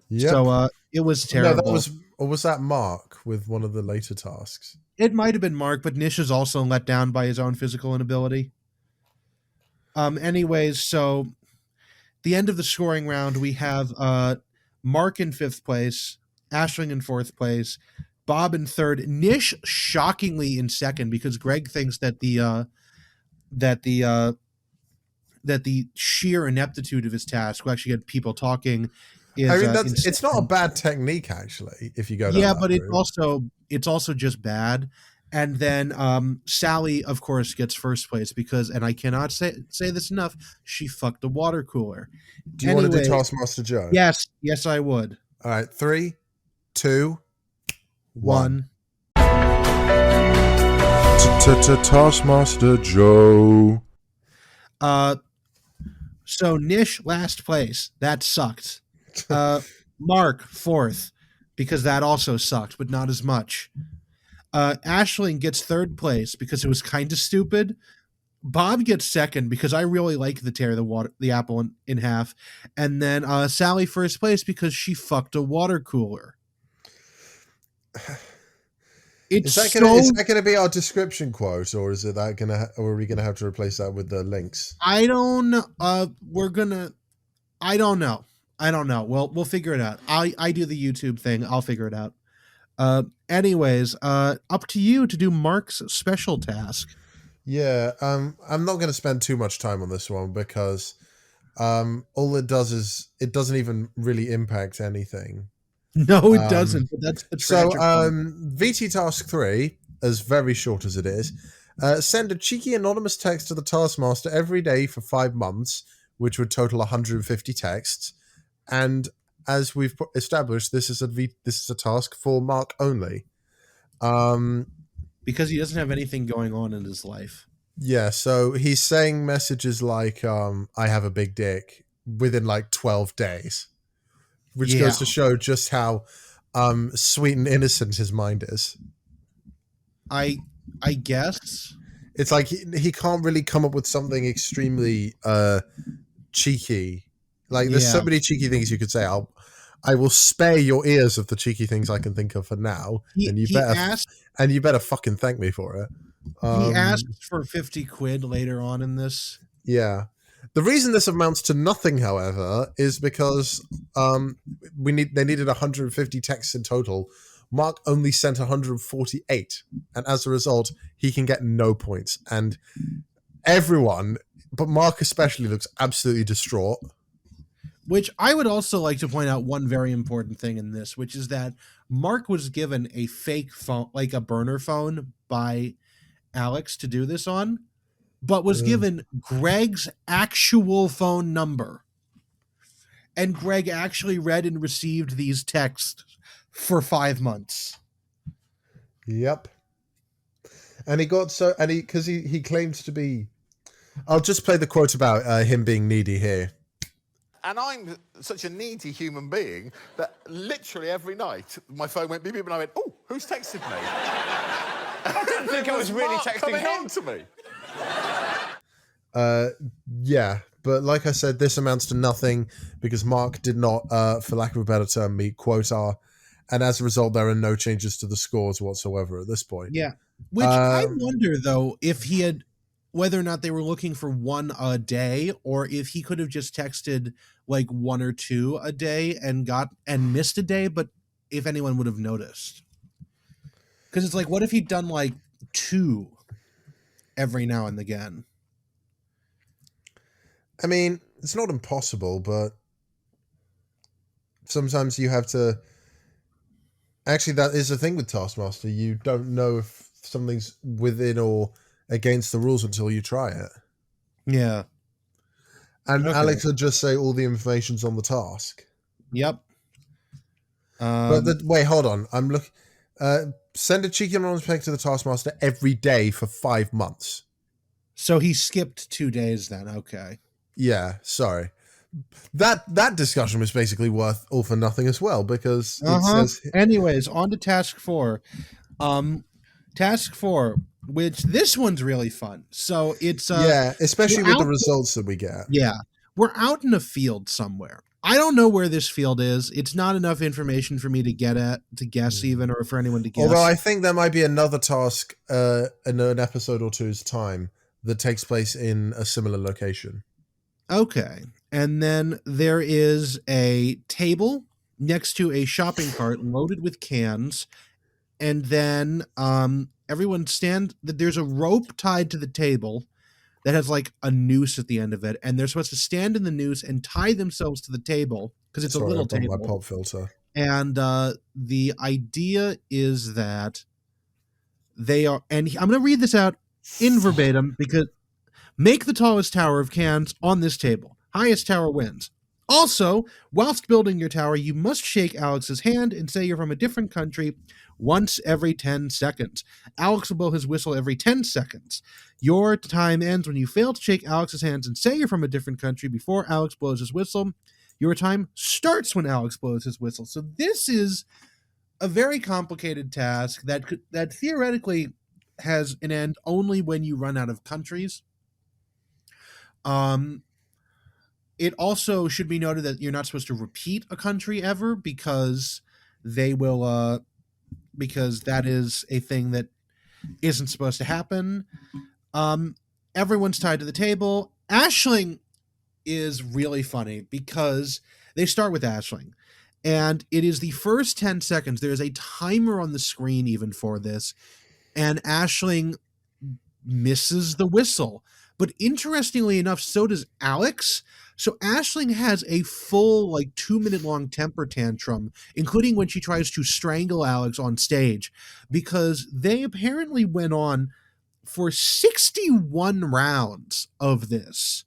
Yep. So it was terrible. No, was that Mark with one of the later tasks? It might have been Mark, but Nish is also let down by his own physical inability. Anyways, so the end of the scoring round, we have Mark in 5th place, Ashling in 4th place, Bob in 3rd, Nish shockingly in 2nd because Greg thinks that the sheer ineptitude of his task will actually get people talking. It's not a bad technique actually. If you go down that but route. it's also just bad. And then Sally, of course, gets 1st place because, and I cannot say this enough, she fucked a water cooler. Do you want to do Taskmaster Joe? Yes, I would. All right, 3, 2, 1. Taskmaster Joe. So Nish last place. That sucked. Mark 4th because that also sucked, but not as much. Ashling gets 3rd place because it was kind of stupid. Bob gets 2nd because I really like the tear the apple in half, and then Sally 1st place because she fucked a water cooler. Is that going to be our description quote, or is it that or are we going to have to replace that with the links? I don't know. I don't know. We'll figure it out. I do the YouTube thing. I'll figure it out. Anyways, up to you to do Mark's special task. Yeah, I'm not going to spend too much time on this one because all it does is it doesn't even really impact anything. No, it Um, doesn't, but that's the so tragic part. VT Task 3, as very short as it is, send a cheeky anonymous text to the Taskmaster every day for 5 months, which would total 150 texts. And as we've established, this is a task for Mark only. Because he doesn't have anything going on in his life. Yeah, so he's saying messages like I have a big dick within like 12 days, which Yeah, goes to show just how sweet and innocent his mind is. I guess. It's like he can't really come up with something extremely cheeky. Like there's so Yeah. many cheeky things you could say. I will spare your ears of the cheeky things I can think of for now, He and he asked you better fucking thank me for it. he asked for 50 quid later on in this. Yeah. The reason this amounts to nothing, however, is because they needed 150 texts in total. Mark only sent 148, and as a result, he can get no points. And everyone, but Mark especially, looks absolutely distraught. Which I would also like to point out one very important thing in this, which is that Mark was given a fake phone, like a burner phone by Alex to do this on, but was given Greg's actual phone number. And Greg actually read and received these texts for 5 months. Yep. And he claimed to be. I'll just play the quote about him being needy here. And I'm such a needy human being that literally every night my phone went beep beep and I went, oh, who's texted me? I didn't think I was really Mark texting coming him. on to me. Yeah, but like I said, this amounts to nothing because Mark did not, for lack of a better term, meet quota, and as a result, there are no changes to the scores whatsoever at this point. Yeah. Which I wonder, though, if he had, whether or not they were looking for one a day, or if he could have just texted like one or two a day and missed a day, but if anyone would have noticed. Because it's like, what if he'd done like two every now and again? I mean, it's not impossible, but sometimes you have to. Actually, that is the thing with Taskmaster. You don't know if something's within or against the rules until you try it. Yeah. And Okay. Alex would just say all the information's on the task. Yep. Wait, hold on. I'm looking. Send a cheeky anonymous text to the Taskmaster every day for 5 months. So he skipped 2 days then. Okay. Yeah, sorry. That discussion was basically worth all for nothing as well because it says. Anyways, on to task 4. Task 4, which this one's really fun. So it's yeah, especially with the results that we get. Yeah. We're out in a field somewhere. I don't know where this field is. It's not enough information for me to guess even, or for anyone to guess. Although I think there might be another task in an episode or two's time that takes place in a similar location. Okay. And then there is a table next to a shopping cart loaded with cans. And then there's a rope tied to the table that has like a noose at the end of it, and they're supposed to stand in the noose and tie themselves to the table because it's a little table. My pop filter. And the idea is that they are, and I'm going to read this out in verbatim because make the tallest tower of cans on this table. Highest tower wins. Also, whilst building your tower, you must shake Alex's hand and say you're from a different country once every 10 seconds. Alex will blow his whistle every 10 seconds. Your time ends when you fail to shake Alex's hands and say you're from a different country before Alex blows his whistle. Your time starts when Alex blows his whistle. So this is a very complicated task that theoretically has an end only when you run out of countries. It also should be noted that you're not supposed to repeat a country ever because they will because that is a thing that isn't supposed to happen. Everyone's tied to the table. Ashling is really funny because they start with Ashling. And it is the first 10 seconds. There's a timer on the screen even for this, and Aisling misses the whistle. But interestingly enough, so does Alex. So Aisling has a full, like, 2 minute long temper tantrum, including when she tries to strangle Alex on stage, because they apparently went on for 61 rounds of this,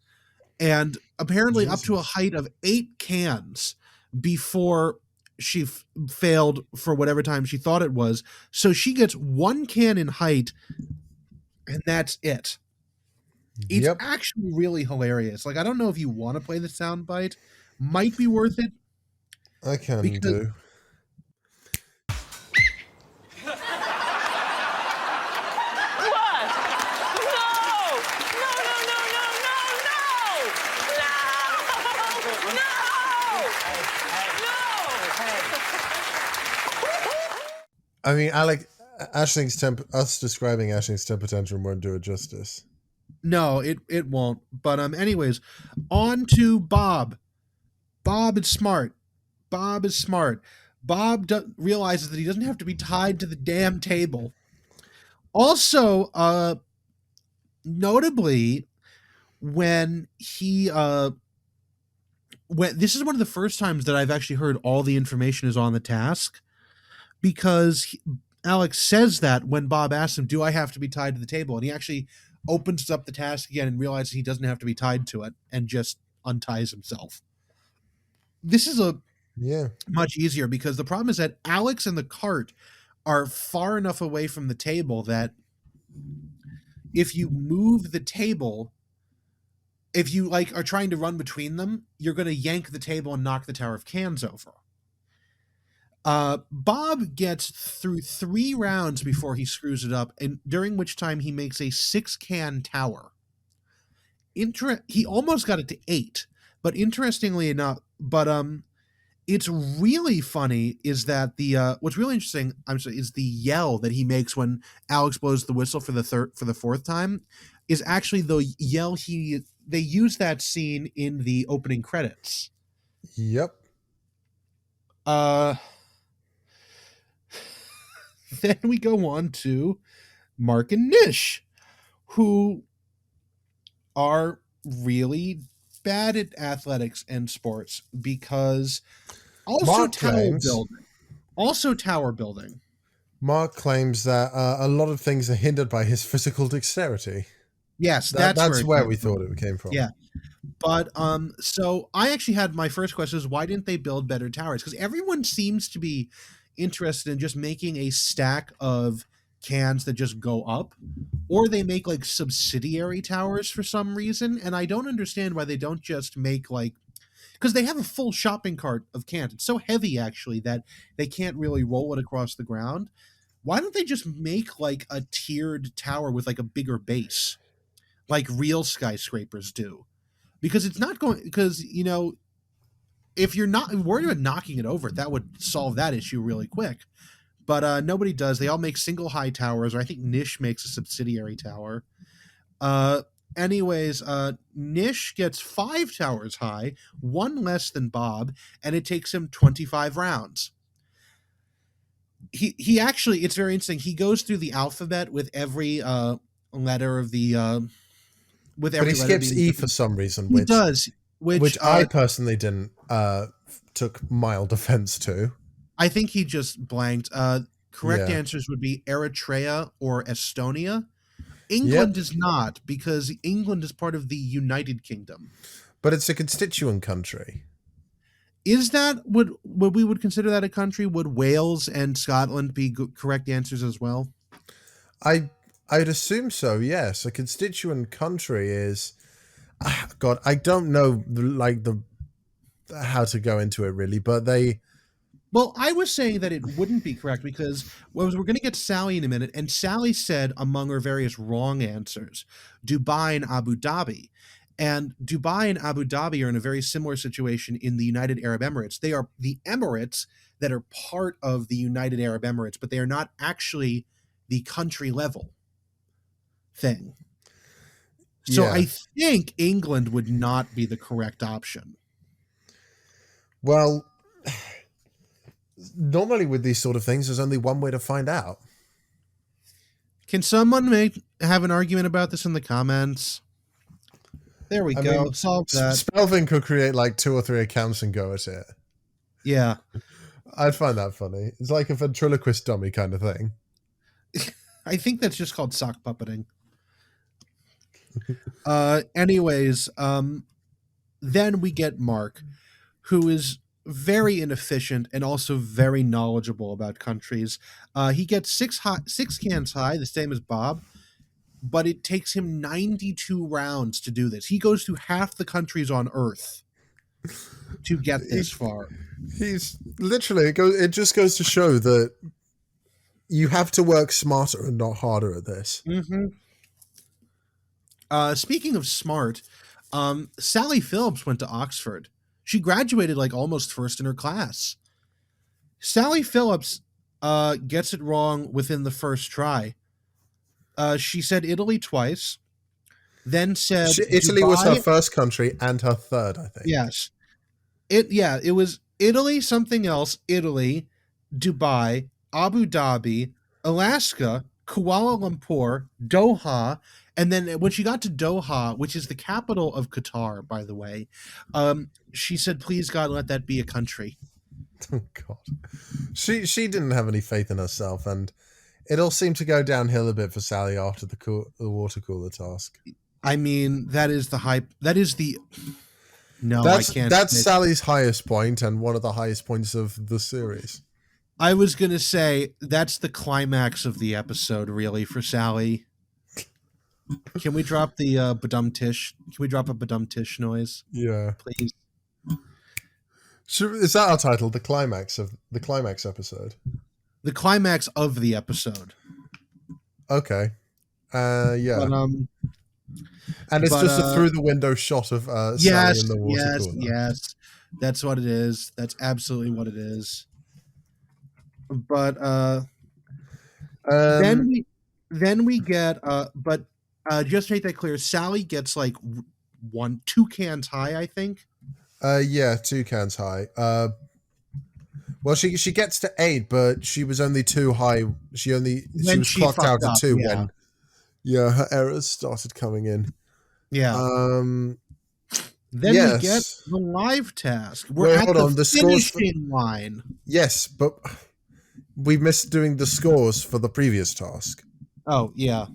and apparently up to a Jesus. height of 8 cans before she failed for whatever time she thought it was. So she gets 1 can in height, and that's it. It's Yep, actually really hilarious. Like, I don't know if you want to play the soundbite. Might be worth it I can because do. What? No! No, no, no, no, no, no! No! I mean, us describing Ashling's temper tantrum won't do it justice. no, it won't. But anyways, on to Bob. Bob is smart. Bob is smart. Realizes that he doesn't have to be tied to the damn table. Also, notably, when he when this is one of the first times that I've actually heard all the information is on the task, because Alex says that when Bob asks him, "Do I have to be tied to the table?" and he actually opens up the task again and realizes he doesn't have to be tied to it and just unties himself. This is a Yeah. much easier because the problem is that Alex and the cart are far enough away from the table that if you move the table, if you like are trying to run between them, you're going to yank the table and knock the tower of cans over. Bob gets through 3 rounds before he screws it up, and during which time he makes a 6 can tower. He almost got it to 8, but interestingly enough, it's really funny is that the what's really interesting, I'm sorry, is the yell that he makes when Alex blows the whistle for the fourth time is actually the yell they use that scene in the opening credits. Yep. Uh then we go on to Mark and Nish, who are really bad at athletics and sports because also Mark tower claims building. Also tower building. Mark claims that a lot of things are hindered by his physical dexterity. Yes, that's where That's it where came we from. thought it came from. Yeah. But so I actually had my first question is why didn't they build better towers? Because everyone seems to be interested in just making a stack of cans that just go up, or they make like subsidiary towers for some reason, and I don't understand why they don't just make like, because they have a full shopping cart of cans. It's so heavy actually that they can't really roll it across the ground. Why don't they just make like a tiered tower with like a bigger base, like real skyscrapers do? Because it's not going, because if you're not worried about knocking it over, that would solve that issue really quick. But nobody does. They all make single high towers, or I think Nish makes a subsidiary tower. Uh, anyways, Nish gets 5 towers high, one less than Bob, and it takes him 25 rounds. He actually, it's very interesting. He goes through the alphabet with every letter of the with But he every letter skips being E for different. some reason, He does, which I personally didn't took mild offense to. I think he just blanked. Correct Yeah. answers would be Eritrea or Estonia. Yep. England is not, because England is part of the United Kingdom. But it's a constituent country. Is that what we would consider that a country? Would Wales and Scotland be correct answers as well? I'd assume so. Yes, a constituent country is. God, I don't know the how to go into it really, but they. Well, I was saying that it wouldn't be correct because we're going to get to Sally in a minute, and Sally said among her various wrong answers, Dubai and Abu Dhabi. And Dubai and Abu Dhabi are in a very similar situation in the United Arab Emirates. They are the Emirates that are part of the United Arab Emirates, but they are not actually the country level thing. So Yeah. I think England would not be the correct option. Well, normally with these sort of things, there's only one way to find out. Can someone have an argument about this in the comments? There we go. Mean, solve that. Spelvin could create like 2 or 3 accounts and go at it. Yeah. I'd find that funny. It's like a ventriloquist dummy kind of thing. I think that's just called sock puppeting. Anyways, then we get Mark, who is very inefficient and also very knowledgeable about countries. He gets 6 cans high, the same as Bob, but it takes him 92 rounds to do this. He goes through half the countries on Earth to get this far. He's literally, it just goes to show that you have to work smarter and not harder at this. Mm-hmm. Speaking of smart, Sally Phillips went to Oxford. She graduated like almost first in her class. Sally Phillips gets it wrong within the first try. She said Italy twice, then said Italy Dubai. Was her first country and her third, I think. Yes. It was Italy, something else, Italy, Dubai, Abu Dhabi, Alaska, Kuala Lumpur, Doha, and then when she got to Doha, which is the capital of Qatar, by the way, she said, "Please God, let that be a country." Oh God, she didn't have any faith in herself, and it all seemed to go downhill a bit for Sally after the water cooler task. I mean, that is the hype. That is the. No, I can't. That's say. Sally's highest point and one of the highest points of the series. I was gonna say that's the climax of the episode, really, for Sally. Can we drop the badum tish? Can we drop a badum tish noise? Yeah, please. Is that our title? The climax episode. The climax of the episode. Okay. Yeah. But, and it's just a through the window shot of Sally in the water cooler. Yes, that's what it is. That's absolutely what it is. But then we get but just to make that clear, Sally gets like 2 cans high, I think. Yeah, 2 cans high. Well, she gets to 8, but she was only 2 high. She was clocked out at 2 when her errors started coming in. Yeah. Then we get the live task. We're at the finishing line. Yes, but we missed doing the scores for the previous task. Oh, yeah.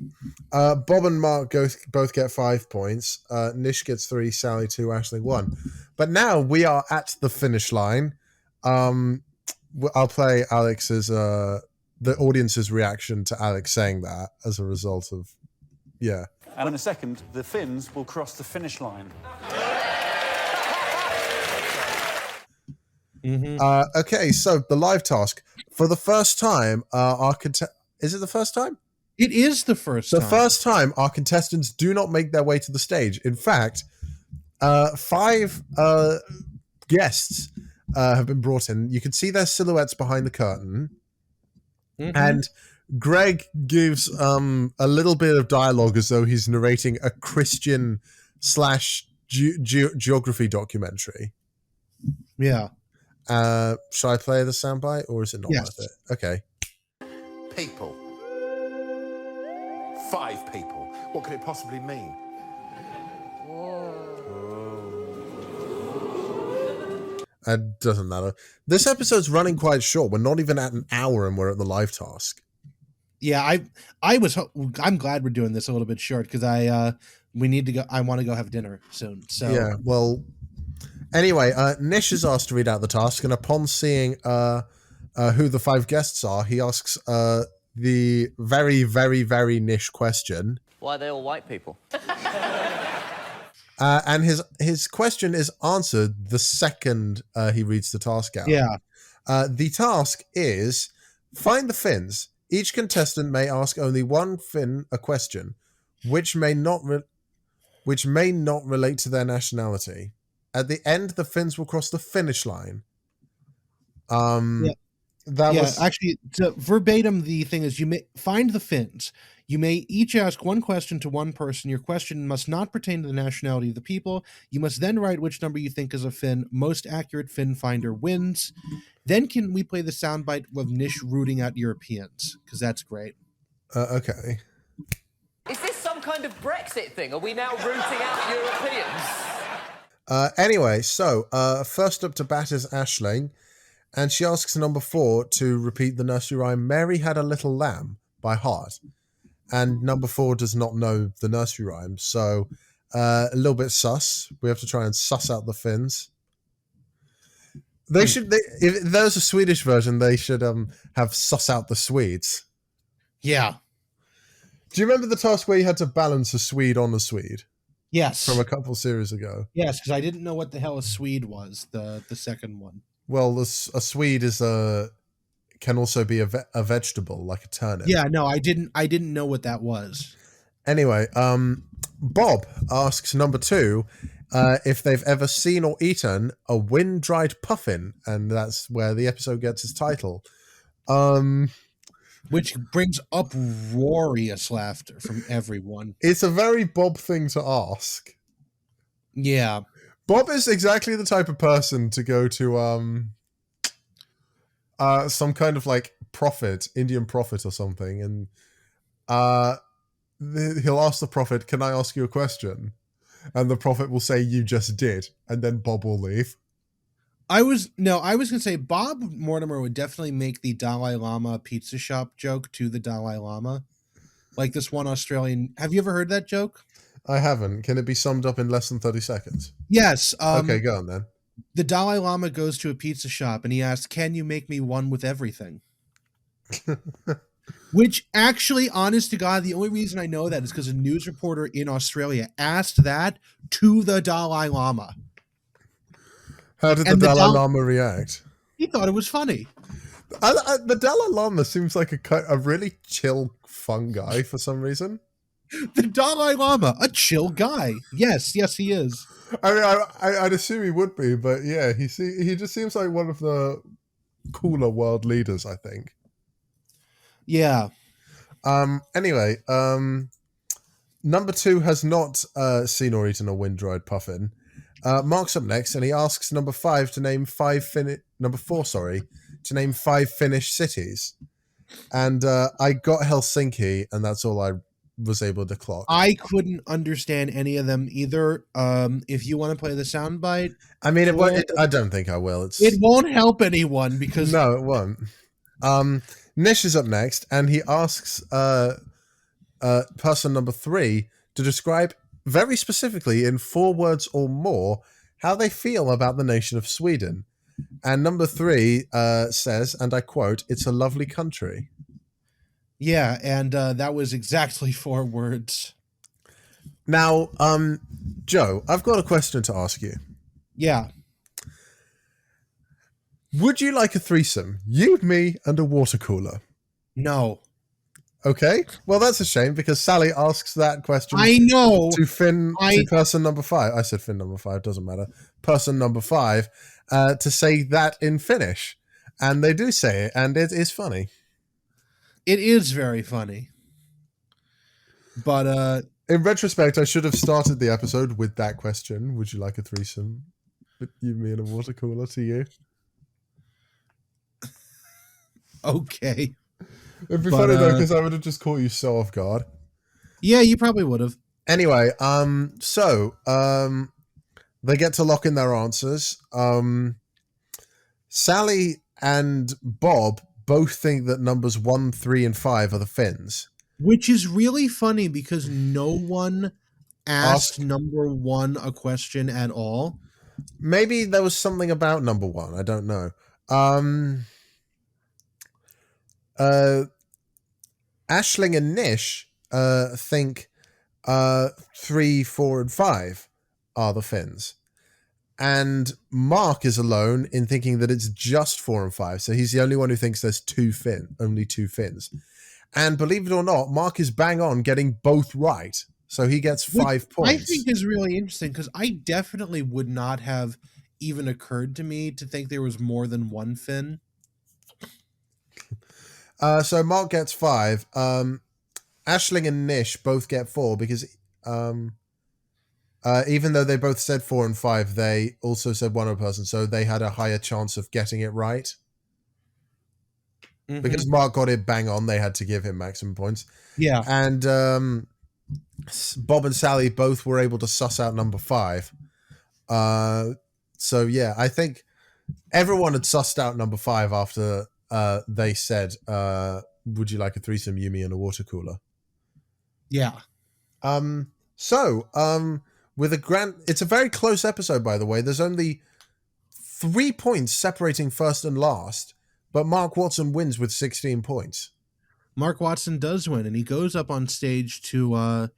Bob and Mark both get 5 points. Nish gets 3, Sally 2, Ashley 1. But now we are at the finish line. I'll play Alex's, the audience's reaction to Alex saying that as a result of, yeah. And in a second, the Finns will cross the finish line. Mm-hmm. Okay, so the live task. For the first time, is it the first time? It is the first time. The first time our contestants do not make their way to the stage. In fact, 5 guests have been brought in. You can see their silhouettes behind the curtain. Mm-hmm. And Greg gives a little bit of dialogue as though he's narrating a Christian / geography documentary. Yeah. Shall I play the soundbite or is it not worth it? Okay. People. 5 people. What could it possibly mean? It doesn't matter. This episode's running quite short. We're not even at an hour and we're at the live task. Yeah, I'm glad we're doing this a little bit short because we need to go. I want to go have dinner soon. So yeah, well, anyway, Nish is asked to read out the task, and upon seeing who the 5 guests are, he asks the very, very, very Nish question. Why are they all white people? And his question is answered the second he reads the task out. Yeah. The task is find the Finns. Each contestant may ask only one Finn a question, which may not relate to their nationality. At the end, the Finns will cross the finish line. That Yeah, was actually, verbatim, the thing is you may find the Finns. You may each ask one question to one person. Your question must not pertain to the nationality of the people. You must then write which number you think is a Finn. Most accurate Finn finder wins. Then can we play the soundbite of Nish rooting out Europeans? Because that's great. okay. Is this some kind of Brexit thing? Are we now rooting out Europeans? Anyway, so first up to bat is Aisling, and she asks number 4 to repeat the nursery rhyme "Mary Had a Little Lamb" by heart. And number 4 does not know the nursery rhyme, so a little bit sus. We have to try and suss out the Finns. They should. If there's a Swedish version, they should have suss out the Swedes. Yeah. Do you remember the task where you had to balance a Swede on a Swede Yes. from a couple series ago? Yes, because I didn't know what the hell a Swede was. The second one. Well, a Swede is can also be a vegetable, like a turnip. Yeah. No, I didn't know what that was. Anyway, Bob asks number 2 if they've ever seen or eaten a wind-dried puffin, and that's where the episode gets its title. Which brings uproarious laughter from everyone. It's a very Bob thing to ask. Yeah. Bob is exactly the type of person to go to some kind of like prophet, Indian prophet or something, and he'll ask the prophet, "Can I ask you a question?" And the prophet will say, "You just did," and then Bob will leave. I was gonna say Bob Mortimer would definitely make the Dalai Lama pizza shop joke to the Dalai Lama. Like this one Australian. Have you ever heard that joke? I haven't. Can it be summed up in less than 30 seconds? Yes. Okay, go on then. The Dalai Lama goes to a pizza shop and he asks, "Can you make me one with everything?" Which actually, honest to God, the only reason I know that is because a news reporter in Australia asked that to the Dalai Lama. How did the Dalai Lama react? He thought it was funny. The Dalai Lama seems like a really chill, fun guy for some reason. The Dalai Lama, a chill guy. Yes, he is. I mean, I'd assume he would be, but yeah, he just seems like one of the cooler world leaders, I think. Yeah. Anyway, number 2 has not seen or eaten a wind-dried puffin. Mark's up next, and he asks number 4 to name 5 Finnish cities. And I got Helsinki, and that's all I was able to clock. I couldn't understand any of them either. If you want to play the soundbite, I mean, I don't think I will. It won't help anyone because no, it won't. Nish is up next, and he asks person number 3 to describe very specifically in 4 words or more how they feel about the nation of Sweden. And number 3 says, and I quote, "It's a lovely country." Yeah, and that was exactly 4 words. Now, Joe, I've got a question to ask you. Yeah. Would you like a threesome? You, me, and a water cooler? No. Okay. Well, that's a shame because Sally asks that question. I know. To person number 5. I said Finn number 5, doesn't matter. Person number 5 to say that in Finnish. And they do say it, and it is funny. It is very funny. But in retrospect, I should have started the episode with that question. Would you like a threesome? With you, me, and a water cooler to you? Okay. It'd be funny though, because I would have just caught you so off guard. Yeah, you probably would have. Anyway, they get to lock in their answers. Sally and Bob both think that numbers 1, 3, and 5 are the Finns. Which is really funny because no one asked number 1 a question at all. Maybe there was something about number 1. I don't know. Aisling and Nish think 3, 4, and 5 are the Finns. And Mark is alone in thinking that it's just 4 and 5. So he's the only one who thinks there's only two Finns. And believe it or not, Mark is bang on getting both right. So he gets 5 points. I think is really interesting because I definitely would not have even occurred to me to think there was more than one Finn. So Mark gets 5. Ashling and Nish both get 4 because even though they both said 4 and 5, they also said one other person, so they had a higher chance of getting it right. Because Mark got it bang on, they had to give him maximum points. Yeah. And Bob and Sally both were able to suss out number 5. So yeah, I think everyone had sussed out number 5 after they said, would you like a threesome, Yumi, and a water cooler? Yeah. With it's a very close episode, by the way. There's only 3 points separating first and last, but Mark Watson wins with 16 points. Mark Watson does win, and he goes up on stage to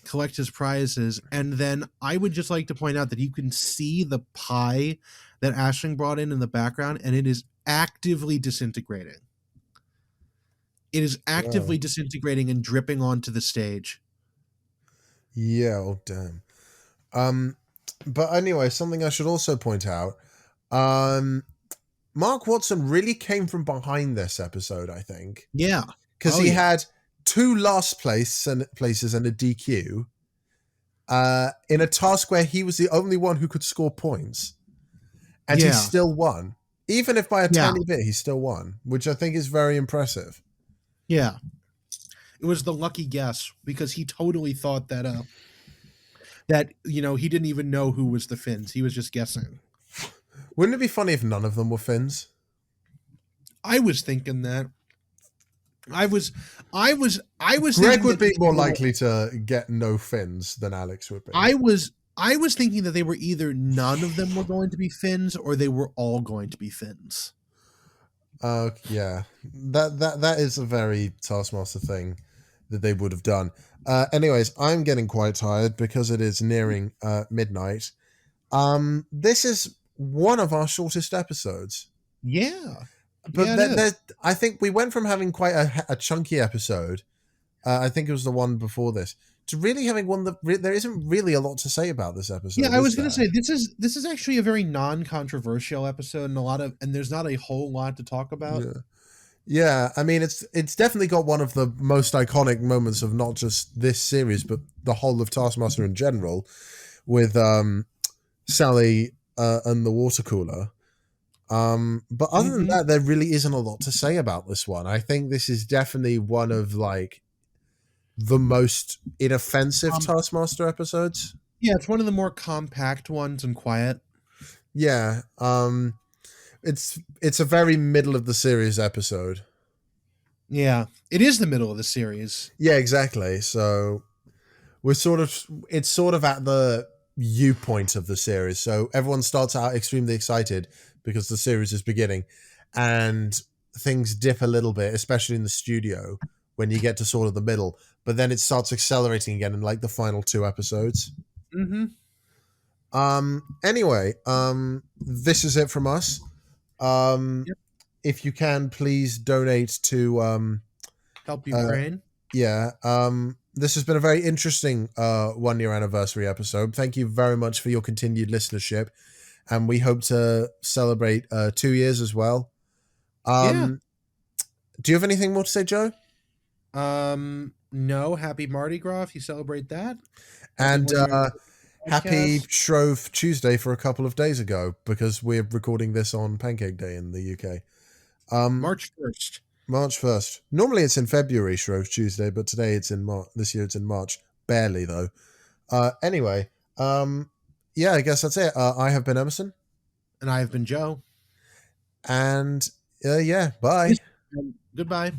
collect his prizes. And then I would just like to point out that you can see the pie that Ashling brought in the background, and it is actively disintegrating. It is actively disintegrating and dripping onto the stage. Yeah, oh damn. But anyway, something I should also point out. Mark Watson really came from behind this episode, I think. Yeah. Because he had 2 last places and a DQ in a task where he was the only one who could score points. And he still won. Even if by a tiny bit, he still won, which I think is very impressive. Yeah. It was the lucky guess because he totally thought that he didn't even know who was the Finns. He was just guessing. Wouldn't it be funny if none of them were Finns? I was thinking that. I was Greg would be more likely to get no Finns than Alex would be. I was thinking that they were either none of them were going to be Finns or they were all going to be Finns. Yeah. That is a very Taskmaster thing that they would have done. Anyways, I'm getting quite tired because it is nearing midnight. This is one of our shortest episodes. Yeah. But I think we went from having quite a chunky episode, I think it was the one before this, to really having one that there isn't really a lot to say about this episode. Yeah, I was going to say this is actually a very non-controversial episode, and there's not a whole lot to talk about. Yeah, I mean it's definitely got one of the most iconic moments of not just this series but the whole of Taskmaster in general, with Sally and the water cooler. But other than that, there really isn't a lot to say about this one. I think this is definitely one of the most inoffensive Taskmaster episodes. Yeah, it's one of the more compact ones and quiet. Yeah. It's a very middle of the series episode. Yeah, it is the middle of the series. Yeah, exactly. So it's sort of at the viewpoint of the series. So everyone starts out extremely excited because the series is beginning, and things dip a little bit, especially in the studio when you get to sort of the middle, but then it starts accelerating again in the final 2 episodes. Anyway, this is it from us. If you can, please donate to help Ukraine. This has been a very interesting 1-year anniversary episode. Thank you very much for your continued listenership, and we hope to celebrate 2 years as well. Do you have anything more to say, Joe? No. Happy Mardi Gras if you celebrate that. And happy Shrove Tuesday for a couple of days ago, because we're recording this on Pancake Day in the UK. March 1st. March 1st. Normally it's in February, Shrove Tuesday, but today it's in March. This year it's in March. Barely, though. Anyway, I guess that's it. I have been Emerson. And I have been Joe. And, bye. Goodbye.